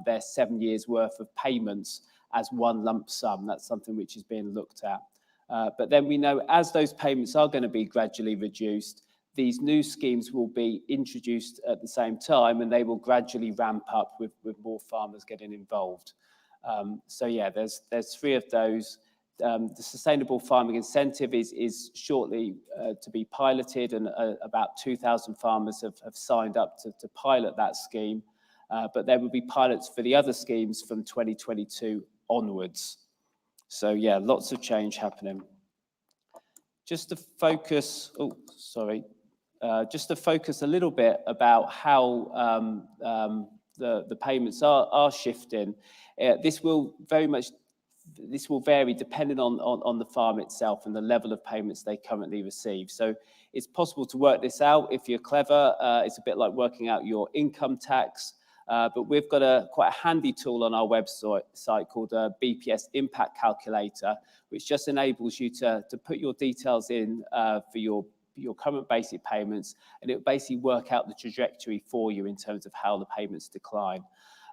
their 7 years worth of payments as one lump sum. That's something which is being looked at. But then we know as those payments are going to be gradually reduced, these new schemes will be introduced at the same time, and they will gradually ramp up with more farmers getting involved. So yeah, there's three of those. The Sustainable Farming Incentive is shortly to be piloted, and about 2,000 farmers have signed up to pilot that scheme. But there will be pilots for the other schemes from 2022 onwards. So yeah, lots of change happening. Just to focus, just to focus a little bit about how the payments are shifting. This will vary depending on the farm itself and the level of payments they currently receive. So it's possible to work this out if you're clever. It's a bit like working out your income tax. But we've got quite a handy tool on our website called a BPS Impact Calculator, which just enables you to put your details in for your current basic payments, and it will basically work out the trajectory for you in terms of how the payments decline.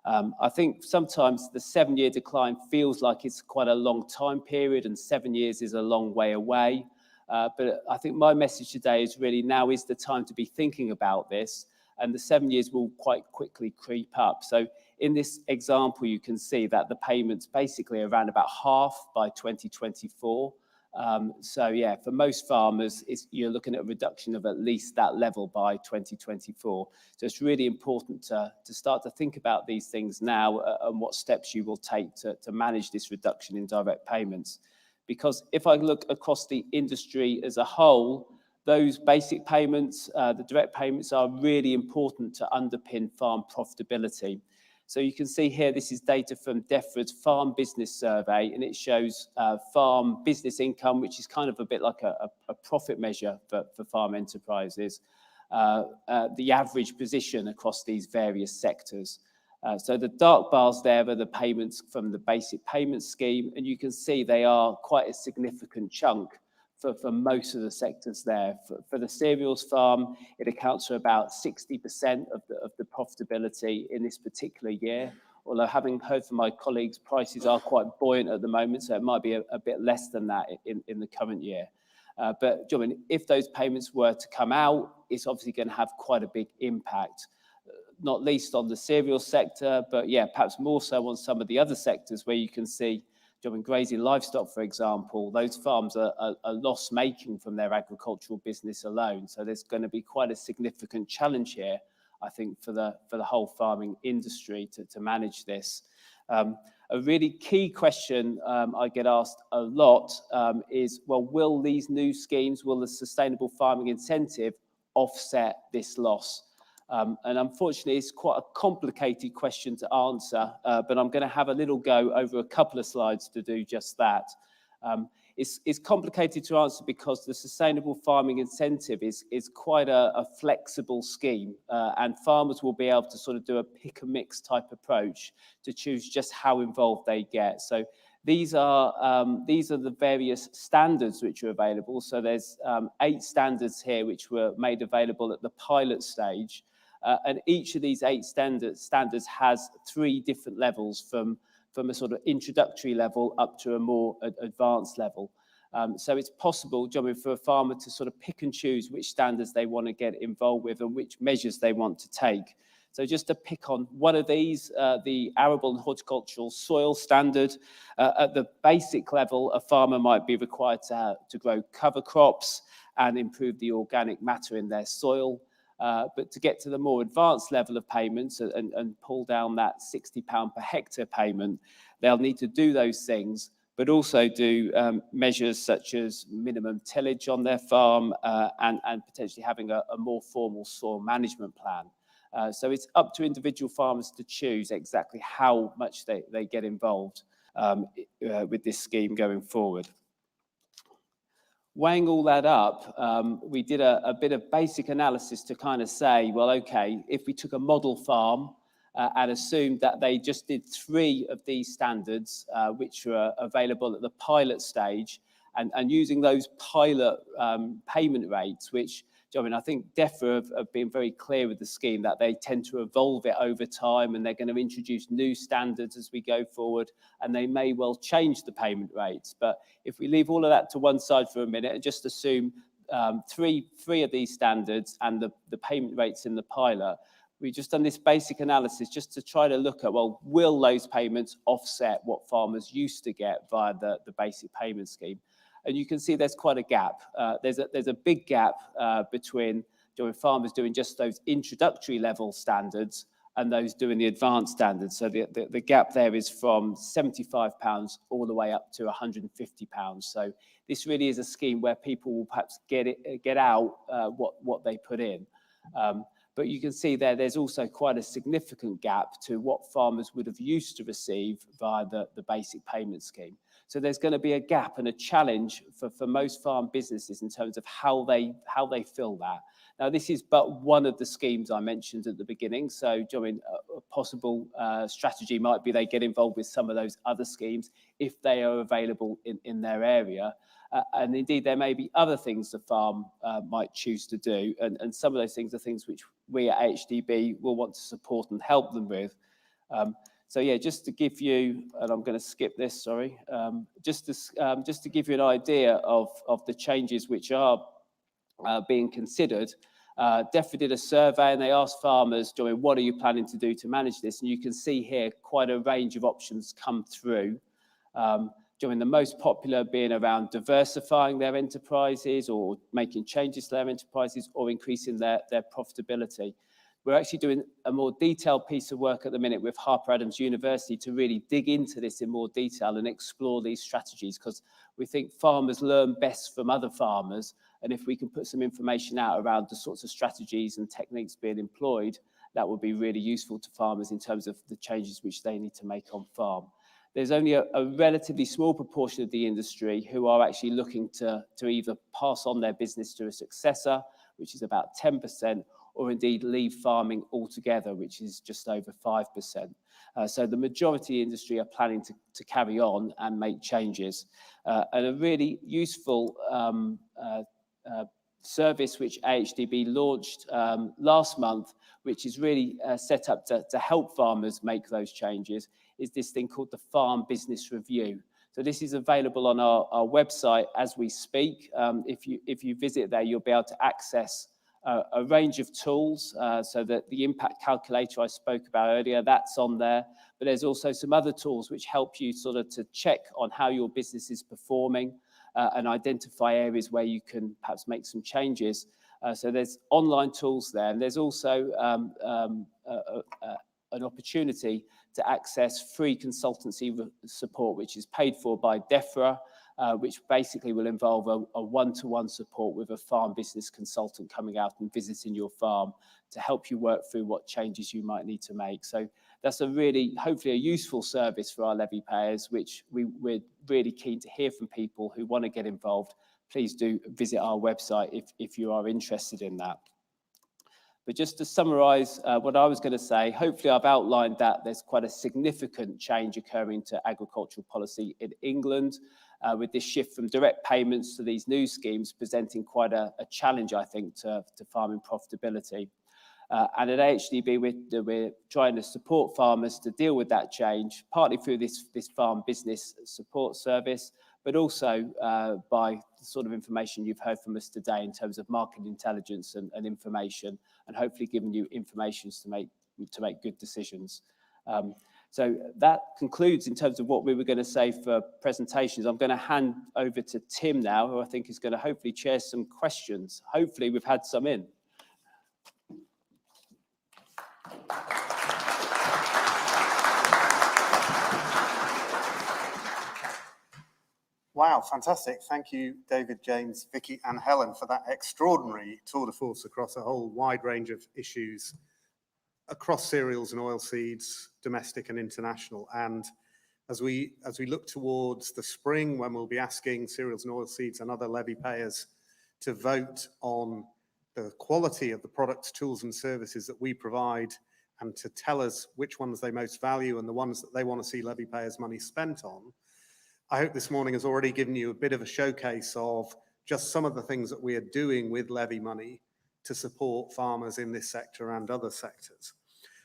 I think sometimes the 7-year decline feels like it's quite a long time period, and 7 years is a long way away. But I think my message today is really now is the time to be thinking about this, and the 7 years will quite quickly creep up. So in this example, you can see that the payments basically are around about half by 2024. So yeah, for most farmers, you're looking at a reduction of at least that level by 2024. So it's really important to start to think about these things now and what steps you will take to manage this reduction in direct payments. Because if I look across the industry as a whole, those basic payments, the direct payments, are really important to underpin farm profitability. So you can see here, this is data from DEFRA's Farm Business Survey, and it shows farm business income, which is kind of a bit like a profit measure for farm enterprises, the average position across these various sectors. So the dark bars there are the payments from the basic payment scheme, and you can see they are quite a significant chunk for most of the sectors there. For the cereals farm, it accounts for about 60% of the profitability in this particular year. Although having heard from my colleagues, prices are quite buoyant at the moment, so it might be a bit less than that in the current year. But I mean, if those payments were to come out, it's obviously going to have quite a big impact, not least on the cereal sector, but yeah, perhaps more so on some of the other sectors where you can see, in grazing livestock, for example, those farms are loss-making from their agricultural business alone. So there's going to be quite a significant challenge here, I think, for the whole farming industry to manage this. A really key question I get asked a lot is, well, will these new schemes, will the sustainable farming incentive offset this loss? And unfortunately, it's quite a complicated question to answer, but I'm going to have a little go over a couple of slides to do just that. It's complicated to answer because the sustainable farming incentive is quite a flexible scheme, and farmers will be able to sort of do a pick and mix type approach to choose just how involved they get. So these are the various standards which are available. So there's 8 standards here which were made available at the pilot stage. And each of these 8 standards has 3 different levels from a sort of introductory level up to a more advanced level. So it's possible, for a farmer to sort of pick and choose which standards they want to get involved with and which measures they want to take. So just to pick on one of these, the arable and horticultural soil standard, at the basic level, a farmer might be required to grow cover crops and improve the organic matter in their soil. But to get to the more advanced level of payments and pull down that £60 per hectare payment, they'll need to do those things, but also do measures such as minimum tillage on their farm and potentially having a more formal soil management plan. So it's up to individual farmers to choose exactly how much they get involved with this scheme going forward. Weighing all that up, we did a bit of basic analysis to kind of say, well, okay, if we took a model farm and assumed that they just did 3 of these standards, which were available at the pilot stage, and using those pilot payment rates, which, I think DEFRA have been very clear with the scheme that they tend to evolve it over time, and they're going to introduce new standards as we go forward, and they may well change the payment rates. But if we leave all of that to one side for a minute and just assume three of these standards and the payment rates in the pilot, we've just done this basic analysis just to try to look at, well, will those payments offset what farmers used to get via the basic payment scheme? And you can see there's quite a gap. There's a big gap between farmers doing just those introductory level standards and those doing the advanced standards. So the gap there is from £75 all the way up to £150. So this really is a scheme where people will perhaps get out what they put in. But you can see there's also quite a significant gap to what farmers would have used to receive via the basic payment scheme. So there's going to be a gap and a challenge for most farm businesses in terms of how they fill that. Now, this is but one of the schemes I mentioned at the beginning. So, a possible strategy might be they get involved with some of those other schemes if they are available in their area. And indeed, there may be other things the farm might choose to do. And some of those things are things which we at AHDB will want to support and help them with. So yeah, just to give you, and I'm going to skip this, sorry, just to give you an idea of the changes which are being considered. DEFRA did a survey and they asked farmers, Joey, what are you planning to do to manage this? And you can see here quite a range of options come through. The most popular being around diversifying their enterprises or making changes to their enterprises or increasing their profitability. We're actually doing a more detailed piece of work at the minute with Harper Adams University to really dig into this in more detail and explore these strategies, because we think farmers learn best from other farmers. And if we can put some information out around the sorts of strategies and techniques being employed, that would be really useful to farmers in terms of the changes which they need to make on farm. There's only a relatively small proportion of the industry who are actually looking to either pass on their business to a successor, which is about 10%, or indeed leave farming altogether, which is just over 5%. So the majority of the industry are planning to carry on and make changes. And a really useful service which AHDB launched last month, which is really set up to help farmers make those changes, is this thing called the Farm Business Review. So this is available on our website as we speak. If you visit there, you'll be able to access a range of tools, so that the impact calculator I spoke about earlier, that's on there. But there's also some other tools which help you sort of to check on how your business is performing and identify areas where you can perhaps make some changes. So there's online tools there. And there's also an opportunity to access free consultancy support, which is paid for by DEFRA, which basically will involve a one-to-one support with a farm business consultant coming out and visiting your farm to help you work through what changes you might need to make. So that's a really, hopefully a useful service for our levy payers, which we're really keen to hear from people who want to get involved. Please do visit our website if you are interested in that. But just to summarise what I was going to say, hopefully I've outlined that there's quite a significant change occurring to agricultural policy in England, with this shift from direct payments to these new schemes presenting quite a challenge, I think, to farming profitability. And at AHDB, we're trying to support farmers to deal with that change, partly through this farm business support service, but also by the sort of information you've heard from us today in terms of market intelligence and information, and hopefully giving you information to make good decisions. So that concludes in terms of what we were going to say for presentations. I'm going to hand over to Tim now, who I think is going to hopefully chair some questions. Hopefully we've had some in. Wow, fantastic. Thank you, David, James, Vicky and Helen, for that extraordinary tour de force across a whole wide range of issues across cereals and oilseeds, domestic and international. And as we look towards the spring, when we'll be asking cereals and oilseeds and other levy payers to vote on the quality of the products, tools and services that we provide, and to tell us which ones they most value and the ones that they want to see levy payers' money spent on, I hope this morning has already given you a bit of a showcase of just some of the things that we are doing with levy money to support farmers in this sector and other sectors.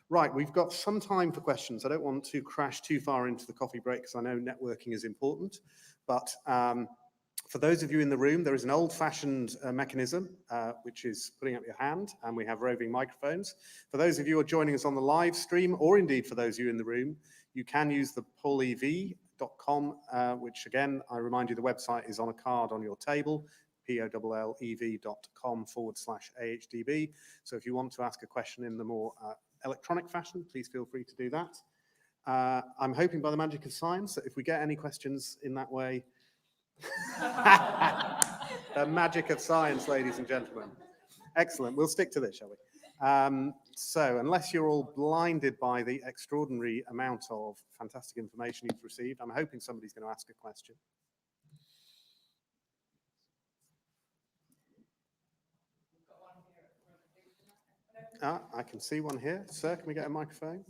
Right, we've got some time for questions. I don't want to crash too far into the coffee break because I know networking is important, but for those of you in the room, there is an old-fashioned mechanism, which is putting up your hand, and we have roving microphones. For those of you who are joining us on the live stream, or indeed for those of you in the room, you can use the pollev.com, which again, I remind you, the website is on a card on your table, pollev.com/AHDB. So if you want to ask a question in the more electronic fashion, please feel free to do that. I'm hoping by the magic of science that if we get any questions in that way, the magic of science, ladies and gentlemen. Excellent. We'll stick to this, shall we? So unless you're all blinded by the extraordinary amount of fantastic information you've received, I'm hoping somebody's going to ask a question. I can see one here. Sir, can we get a microphone?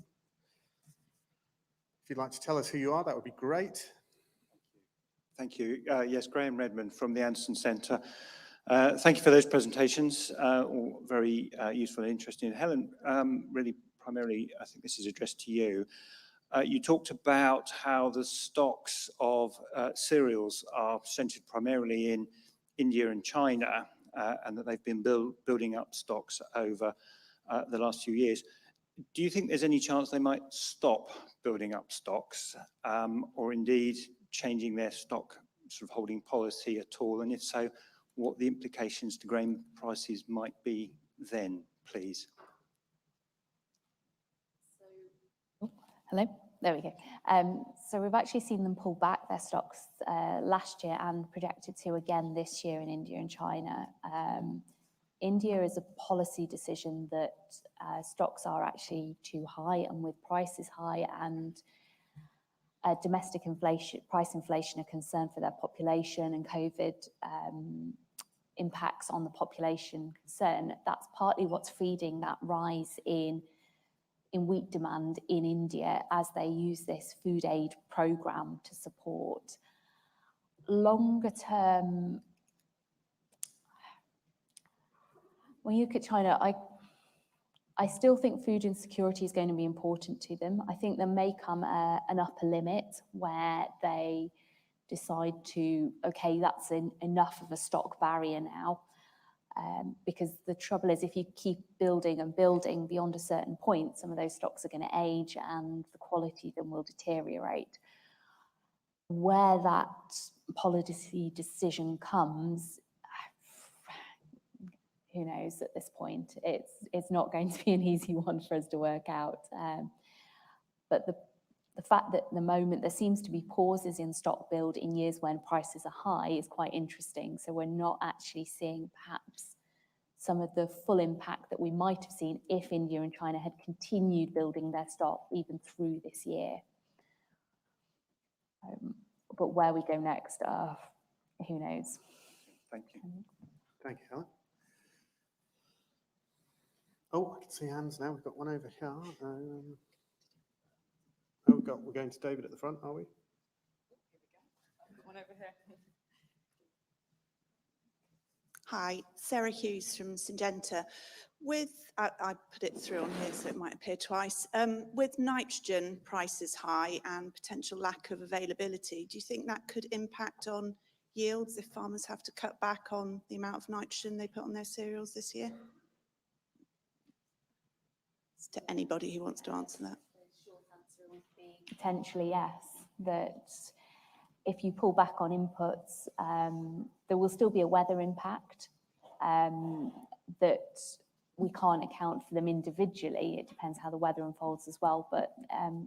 If you'd like to tell us who you are, that would be great. Thank you. Yes, Graham Redmond from the Anderson Centre. Thank you for those presentations, all very useful and interesting. Helen, really primarily, I think this is addressed to you. You talked about how the stocks of cereals are centred primarily in India and China, and that they've been building up stocks over the last few years. Do you think there's any chance they might stop building up stocks, or indeed changing their stock sort of holding policy at all? And if so, what the implications to grain prices might be then, please? Hello, there we go. So we've actually seen them pull back their stocks last year and projected to again this year in India and China. India is a policy decision that stocks are actually too high, and with prices high and domestic inflation, price inflation, a concern for their population, and COVID impacts on the population concern, that's partly what's feeding that rise in wheat demand in India as they use this food aid program to support. Longer term, when you look at China, I still think food insecurity is going to be important to them. I think there may come an upper limit where they decide to, okay, that's enough of a stock barrier now. Because the trouble is, if you keep building and building beyond a certain point, some of those stocks are going to age and the quality of them will deteriorate. Where that policy decision comes, who knows at this point? It's not going to be an easy one for us to work out. But the fact that at the moment there seems to be pauses in stock build in years when prices are high is quite interesting. So we're not actually seeing perhaps some of the full impact that we might have seen if India and China had continued building their stock even through this year. But where we go next, who knows? Thank you. Thank you, Helen. Oh, I can see hands now. We've got one over here. We're going to David at the front, are we? One over here. Hi, Sarah Hughes from Syngenta. I put it through on here so it might appear twice. With nitrogen prices high and potential lack of availability, do you think that could impact on yields if farmers have to cut back on the amount of nitrogen they put on their cereals this year? It's to anybody who wants to answer that. The short answer would be potentially yes, that if you pull back on inputs, there will still be a weather impact that we can't account for them individually. It depends how the weather unfolds as well. But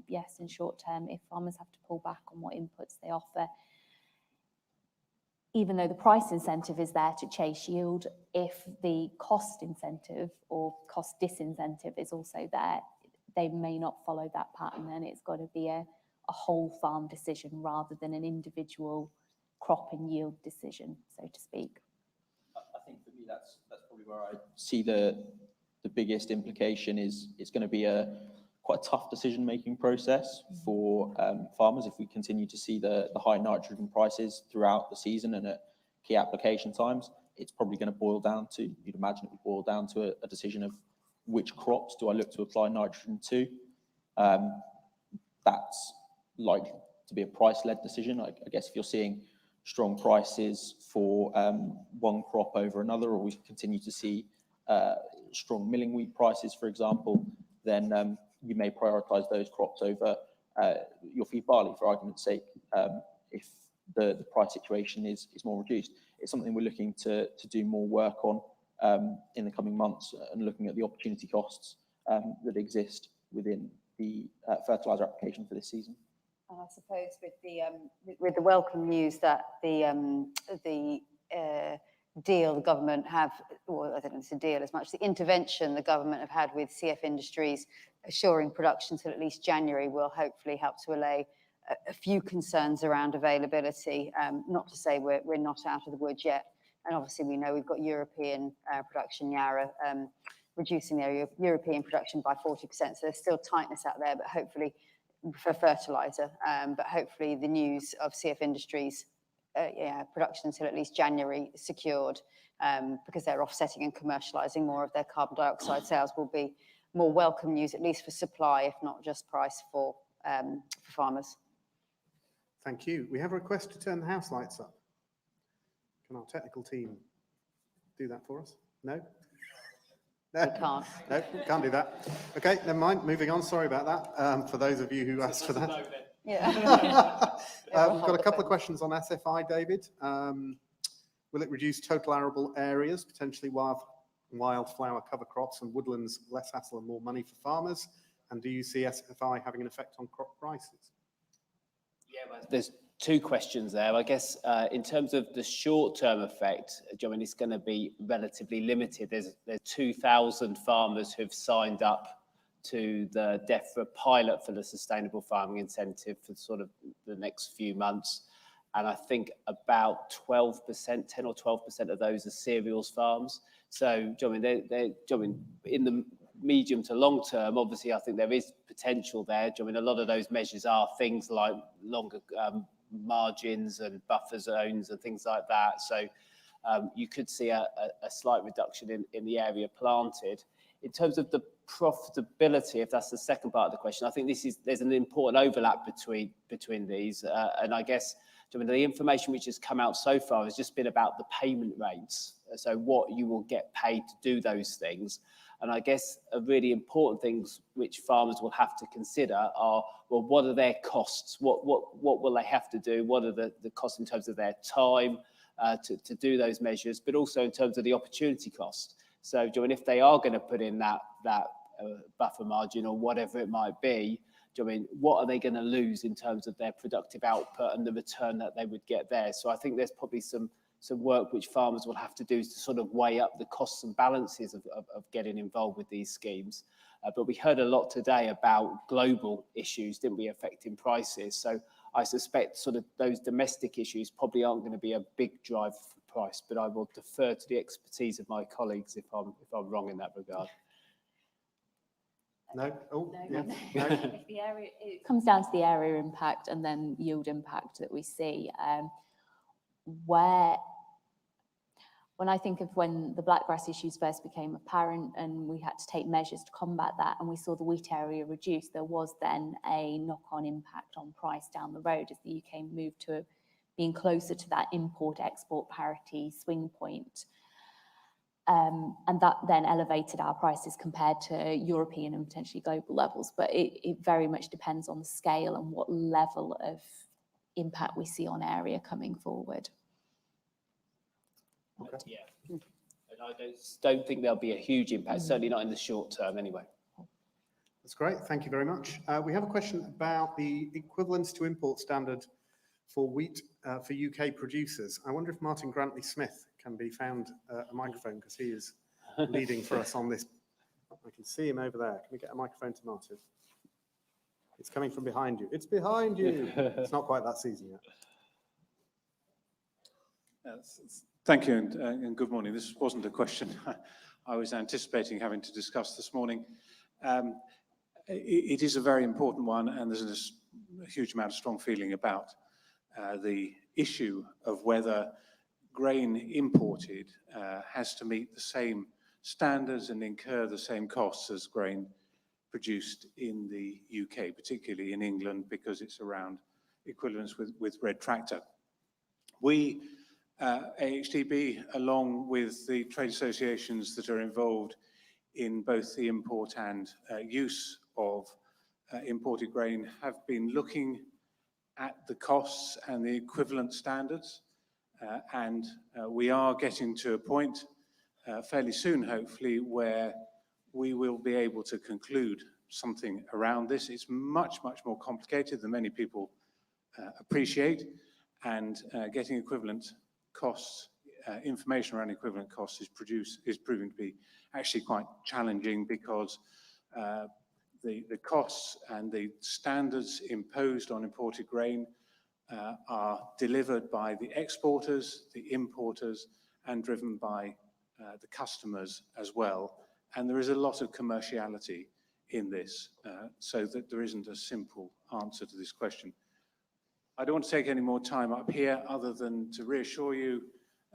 yes, in short term, if farmers have to pull back on what inputs they offer, even though the price incentive is there to chase yield, if the cost incentive or cost disincentive is also there, they may not follow that pattern, and it's got to be a whole farm decision rather than an individual crop and yield decision, so to speak. I think for me that's probably where I see the biggest implication is it's going to be quite a tough decision-making process for farmers if we continue to see the high nitrogen prices throughout the season and at key application times. It's probably going to boil down to, you'd imagine it would boil down to a decision of which crops do I look to apply nitrogen to. That's likely to be a price-led decision. I guess if you're seeing strong prices for one crop over another, or we continue to see strong milling wheat prices, for example, then you may prioritize those crops over your feed barley, for argument's sake, if the price situation is more reduced. It's something we're looking to do more work on in the coming months, and looking at the opportunity costs that exist within the fertilizer application for this season. And I suppose with the welcome news that the deal the government have, well, I don't know if it's a deal as much, the intervention the government have had with CF Industries assuring production till at least January will hopefully help to allay a few concerns around availability. Not to say we're not out of the woods yet. And obviously we know we've got European production, Yara, reducing their European production by 40%. So there's still tightness out there, but hopefully for fertilizer, but hopefully the news of CF Industries production until at least January secured, because they're offsetting and commercializing more of their carbon dioxide sales, will be more welcome news, at least for supply, if not just price for farmers. Thank you. We have a request to turn the house lights up. Can our technical team do that for us? No? We can't. No, can't do that. Okay, never mind. Moving on. Sorry about that. For those of you who asked for that. Yeah. We've got a couple of questions on SFI, David. Will it reduce total arable areas, potentially wildflower cover crops and woodlands, less hassle and more money for farmers? And do you see SFI having an effect on crop prices? Yeah, well, there's two questions there. I guess in terms of the short-term effect, I mean, it's going to be relatively limited. There's 2,000 farmers who've signed up to the DEFRA pilot for the Sustainable Farming Incentive for sort of the next few months. And I think about 12%, 10 or 12% of those are cereals farms. So, I mean, in the medium to long term, obviously, I think there is potential there. I mean, a lot of those measures are things like longer margins and buffer zones and things like that. So you could see a slight reduction in the area planted. In terms of the profitability, if that's the second part of the question, I think there's an important overlap between these. And I guess, I mean, the information which has come out so far has just been about the payment rates. So what you will get paid to do those things. And I guess a really important things which farmers will have to consider are, well, what are their costs? What will they have to do? What are the costs in terms of their time to do those measures, but also in terms of the opportunity cost. So, I mean, if they are going to put in that buffer margin or whatever it might be, I mean, what are they going to lose in terms of their productive output and the return that they would get there? So I think there's probably some work which farmers will have to do to sort of weigh up the costs and balances of getting involved with these schemes. But we heard a lot today about global issues, didn't we, affecting prices? So I suspect sort of those domestic issues probably aren't going to be a big drive for price, but I will defer to the expertise of my colleagues if I'm wrong in that regard. No? Oh, No. yeah. No? It comes down to the area impact and then yield impact that we see. When I think of when the blackgrass issues first became apparent and we had to take measures to combat that and we saw the wheat area reduce, there was then a knock-on impact on price down the road as the UK moved to being closer to that import-export parity swing point. And that then elevated our prices compared to European and potentially global levels. But it very much depends on the scale and what level of impact we see on area coming forward. Okay. Yeah. And I don't think there'll be a huge impact, certainly not in the short term anyway. That's great. Thank you very much. We have a question about the equivalence to import standard for wheat for UK producers. I wonder if Martin Grantley-Smith can be found a microphone because he is leading for us on this. I can see him over there. Can we get a microphone to Martin? It's coming from behind you. It's behind you. It's not quite that season yet. Thank you and good morning. This wasn't a question I was anticipating having to discuss this morning. It is a very important one and there's a huge amount of strong feeling about the issue of whether grain imported has to meet the same standards and incur the same costs as grain produced in the UK, particularly in England, because it's around equivalence with red tractor. We, AHDB, along with the trade associations that are involved in both the import and use of imported grain, have been looking at the costs and the equivalent standards. And we are getting to a point fairly soon, hopefully, where we will be able to conclude something around this. It's much, much more complicated than many people appreciate, and getting equivalent costs, information around equivalent costs is proving to be actually quite challenging because the costs and the standards imposed on imported grain are delivered by the exporters, the importers, and driven by the customers as well. And there is a lot of commerciality in this, so that there isn't a simple answer to this question. I don't want to take any more time up here other than to reassure you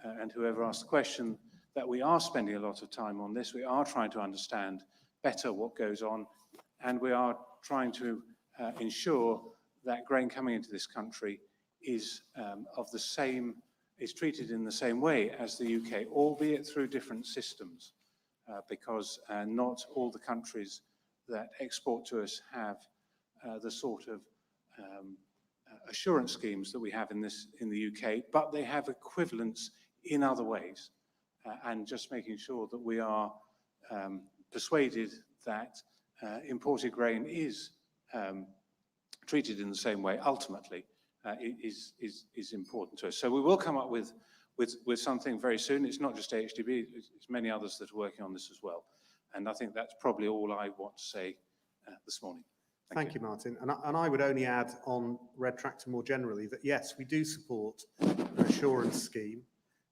and whoever asked the question that we are spending a lot of time on this. We are trying to understand better what goes on, and we are trying to ensure that grain coming into this country is of the same is treated in the same way as the UK, albeit through different systems, because not all the countries that export to us have the sort of assurance schemes that we have in the UK, but they have equivalents in other ways, and just making sure that we are persuaded that imported grain is treated in the same way ultimately is important to us. So we will come up with something very soon. It's not just AHDB, it's many others that are working on this as well. And I think that's probably all I want to say this morning. Thank you, Martin. And I would only add on Red Tractor more generally that yes, we do support an assurance scheme.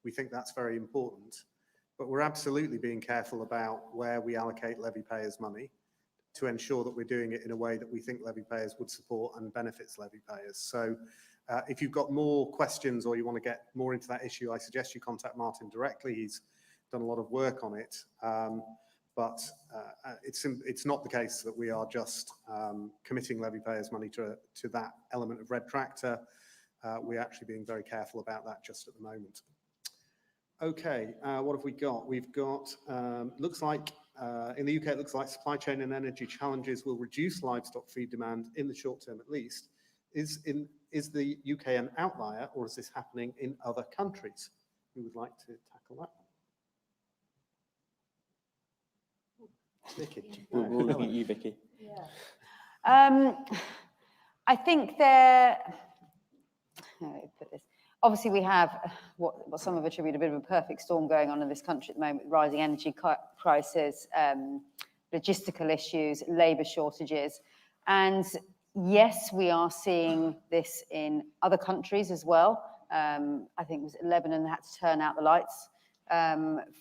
We think that's very important, but we're absolutely being careful about where we allocate levy payers' money to ensure that we're doing it in a way that we think levy payers would support and benefits levy payers. So if you've got more questions or you want to get more into that issue, I suggest you contact Martin directly. He's done a lot of work on it. But it's not the case that we are just committing levy payers' money to that element of Red Tractor. We're actually being very careful about that just at the moment. Okay, what have we got? We've got, looks like, in the UK, it looks like supply chain and energy challenges will reduce livestock feed demand in the short term at least. Is the UK an outlier, or is this happening in other countries? Who would like to tackle that? Vicky. We'll look at you, Vicky. Yeah. I think there, how do I put this? Obviously, we have what some have attributed a bit of a perfect storm going on in this country at the moment: rising energy prices, logistical issues, labour shortages, and yes, we are seeing this in other countries as well. I think it was Lebanon had to turn out the lights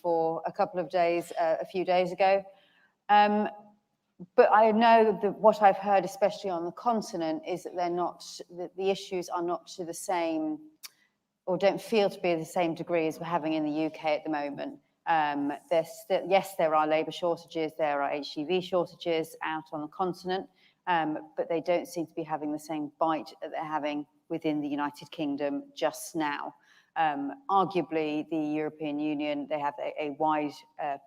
for a couple of days, a few days ago. But I know that what I've heard, especially on the continent, is that the issues are not to the same, or don't feel to be the same degree as we're having in the UK at the moment. Yes, there are labour shortages, there are HGV shortages out on the continent, but they don't seem to be having the same bite that they're having within the United Kingdom just now. Arguably, the European Union, they have a wide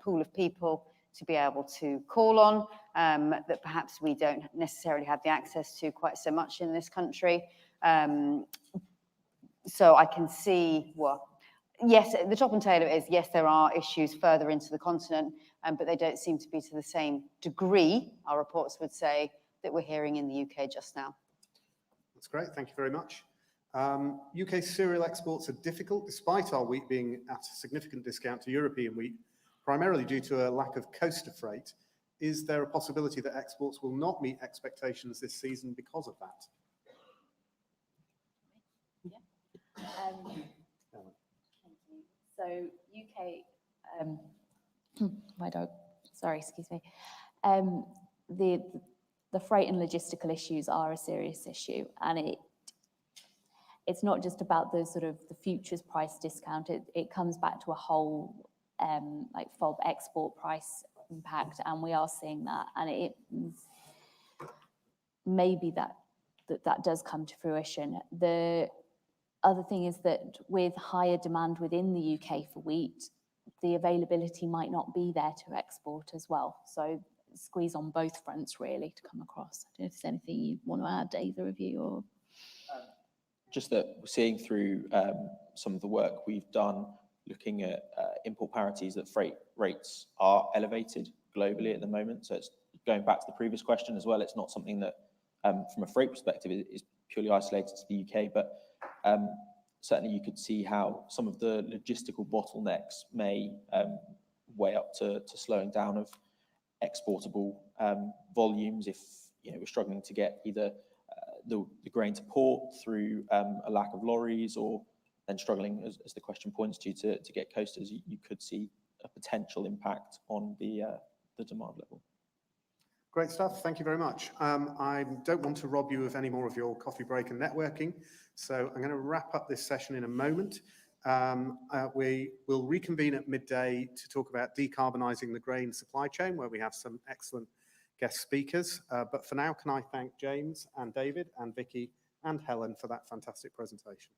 pool of people to be able to call on, that perhaps we don't necessarily have the access to quite so much in this country. So I can see, well, yes, the top and tail of it is, yes, there are issues further into the continent, but they don't seem to be to the same degree, our reports would say, that we're hearing in the UK just now. That's great, thank you very much. UK cereal exports are difficult, despite our wheat being at a significant discount to European wheat, primarily due to a lack of coaster freight. Is there a possibility that exports will not meet expectations this season because of that? So UK, my dog, sorry, excuse me. The freight and logistical issues are a serious issue, and it's not just about the sort of the futures price discount. It comes back to a whole like FOB export price impact, and we are seeing that, and it maybe that does come to fruition. The other thing is that with higher demand within the UK for wheat, the availability might not be there to export as well. So squeeze on both fronts really to come across. I don't know if there's anything you want to add, either of you, or just that we're seeing through some of the work we've done, looking at import parities, that freight rates are elevated globally at the moment. So it's going back to the previous question as well. It's not something that, from a freight perspective, is purely isolated to the UK, but certainly you could see how some of the logistical bottlenecks may weigh up to slowing down of exportable volumes if we're struggling to get either the grain to port through a lack of lorries, or then struggling, as the question points to get coasters. You could see a potential impact on the demand level. Great stuff, thank you very much. I don't want to rob you of any more of your coffee break and networking, so I'm going to wrap up this session in a moment. We will reconvene at midday to talk about decarbonising the grain supply chain, where we have some excellent guest speakers. But for now, can I thank James and David and Vicky and Helen for that fantastic presentation.